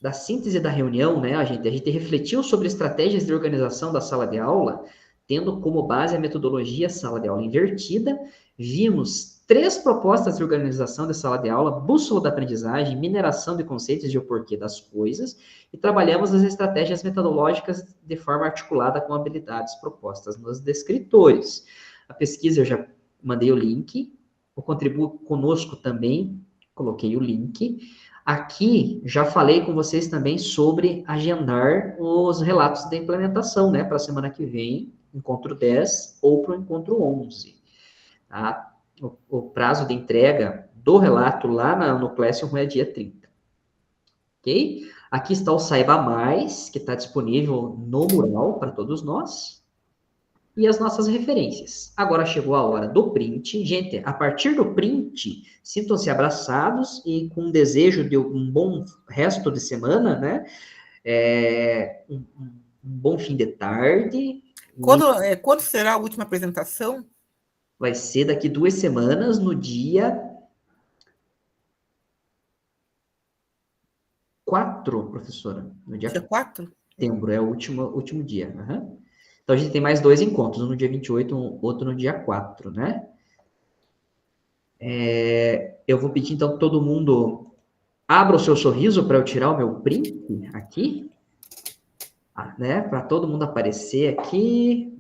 da síntese da reunião, né, gente? A gente refletiu sobre estratégias de organização da sala de aula, tendo como base a metodologia sala de aula invertida, vimos 3 propostas de organização de sala de aula, bússola da aprendizagem, mineração de conceitos e o porquê das coisas, e trabalhamos as estratégias metodológicas de forma articulada com habilidades propostas nos descritores. A pesquisa eu já mandei o link, o Contribua Conosco também, coloquei o link. Aqui, já falei com vocês também sobre agendar os relatos da implementação, né, para a semana que vem, encontro 10 ou para o encontro 11. Tá? O prazo de entrega do relato lá no Classroom é dia 30. Ok? Aqui está o Saiba Mais, que está disponível no mural para todos nós. E as nossas referências. Agora chegou a hora do print. Gente, a partir do print, sintam-se abraçados e com um desejo de um bom resto de semana, né? Um bom fim de tarde. Quando será a última apresentação? Vai ser daqui 2 semanas, no dia 4, professora. No dia 4 de setembro, é o último dia. Uhum. Então, a gente tem mais 2 encontros, um no dia 28, outro no dia 4, né? Eu vou pedir, então, que todo mundo abra o seu sorriso para eu tirar o meu print aqui, né? Para todo mundo aparecer aqui.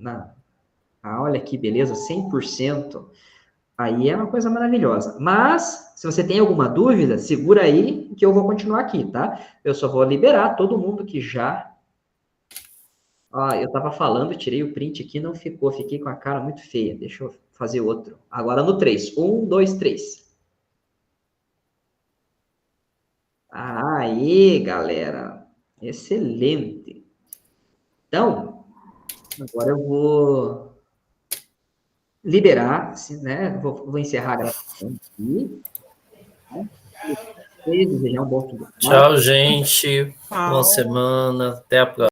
Olha que beleza, 100%. Aí é uma coisa maravilhosa. Mas, se você tem alguma dúvida, segura aí que eu vou continuar aqui, tá? Eu só vou liberar todo mundo que já... Eu estava falando, tirei o print aqui, não ficou. Fiquei com a cara muito feia. Deixa eu fazer outro. Agora no 3. 1, 2, 3. Aí, galera. Excelente. Então, agora eu vou liberar, né? Vou encerrar a gravação aqui. Desejar um bom fim de semana. Tchau, gente. Boa Tchau. semana. Até a próxima.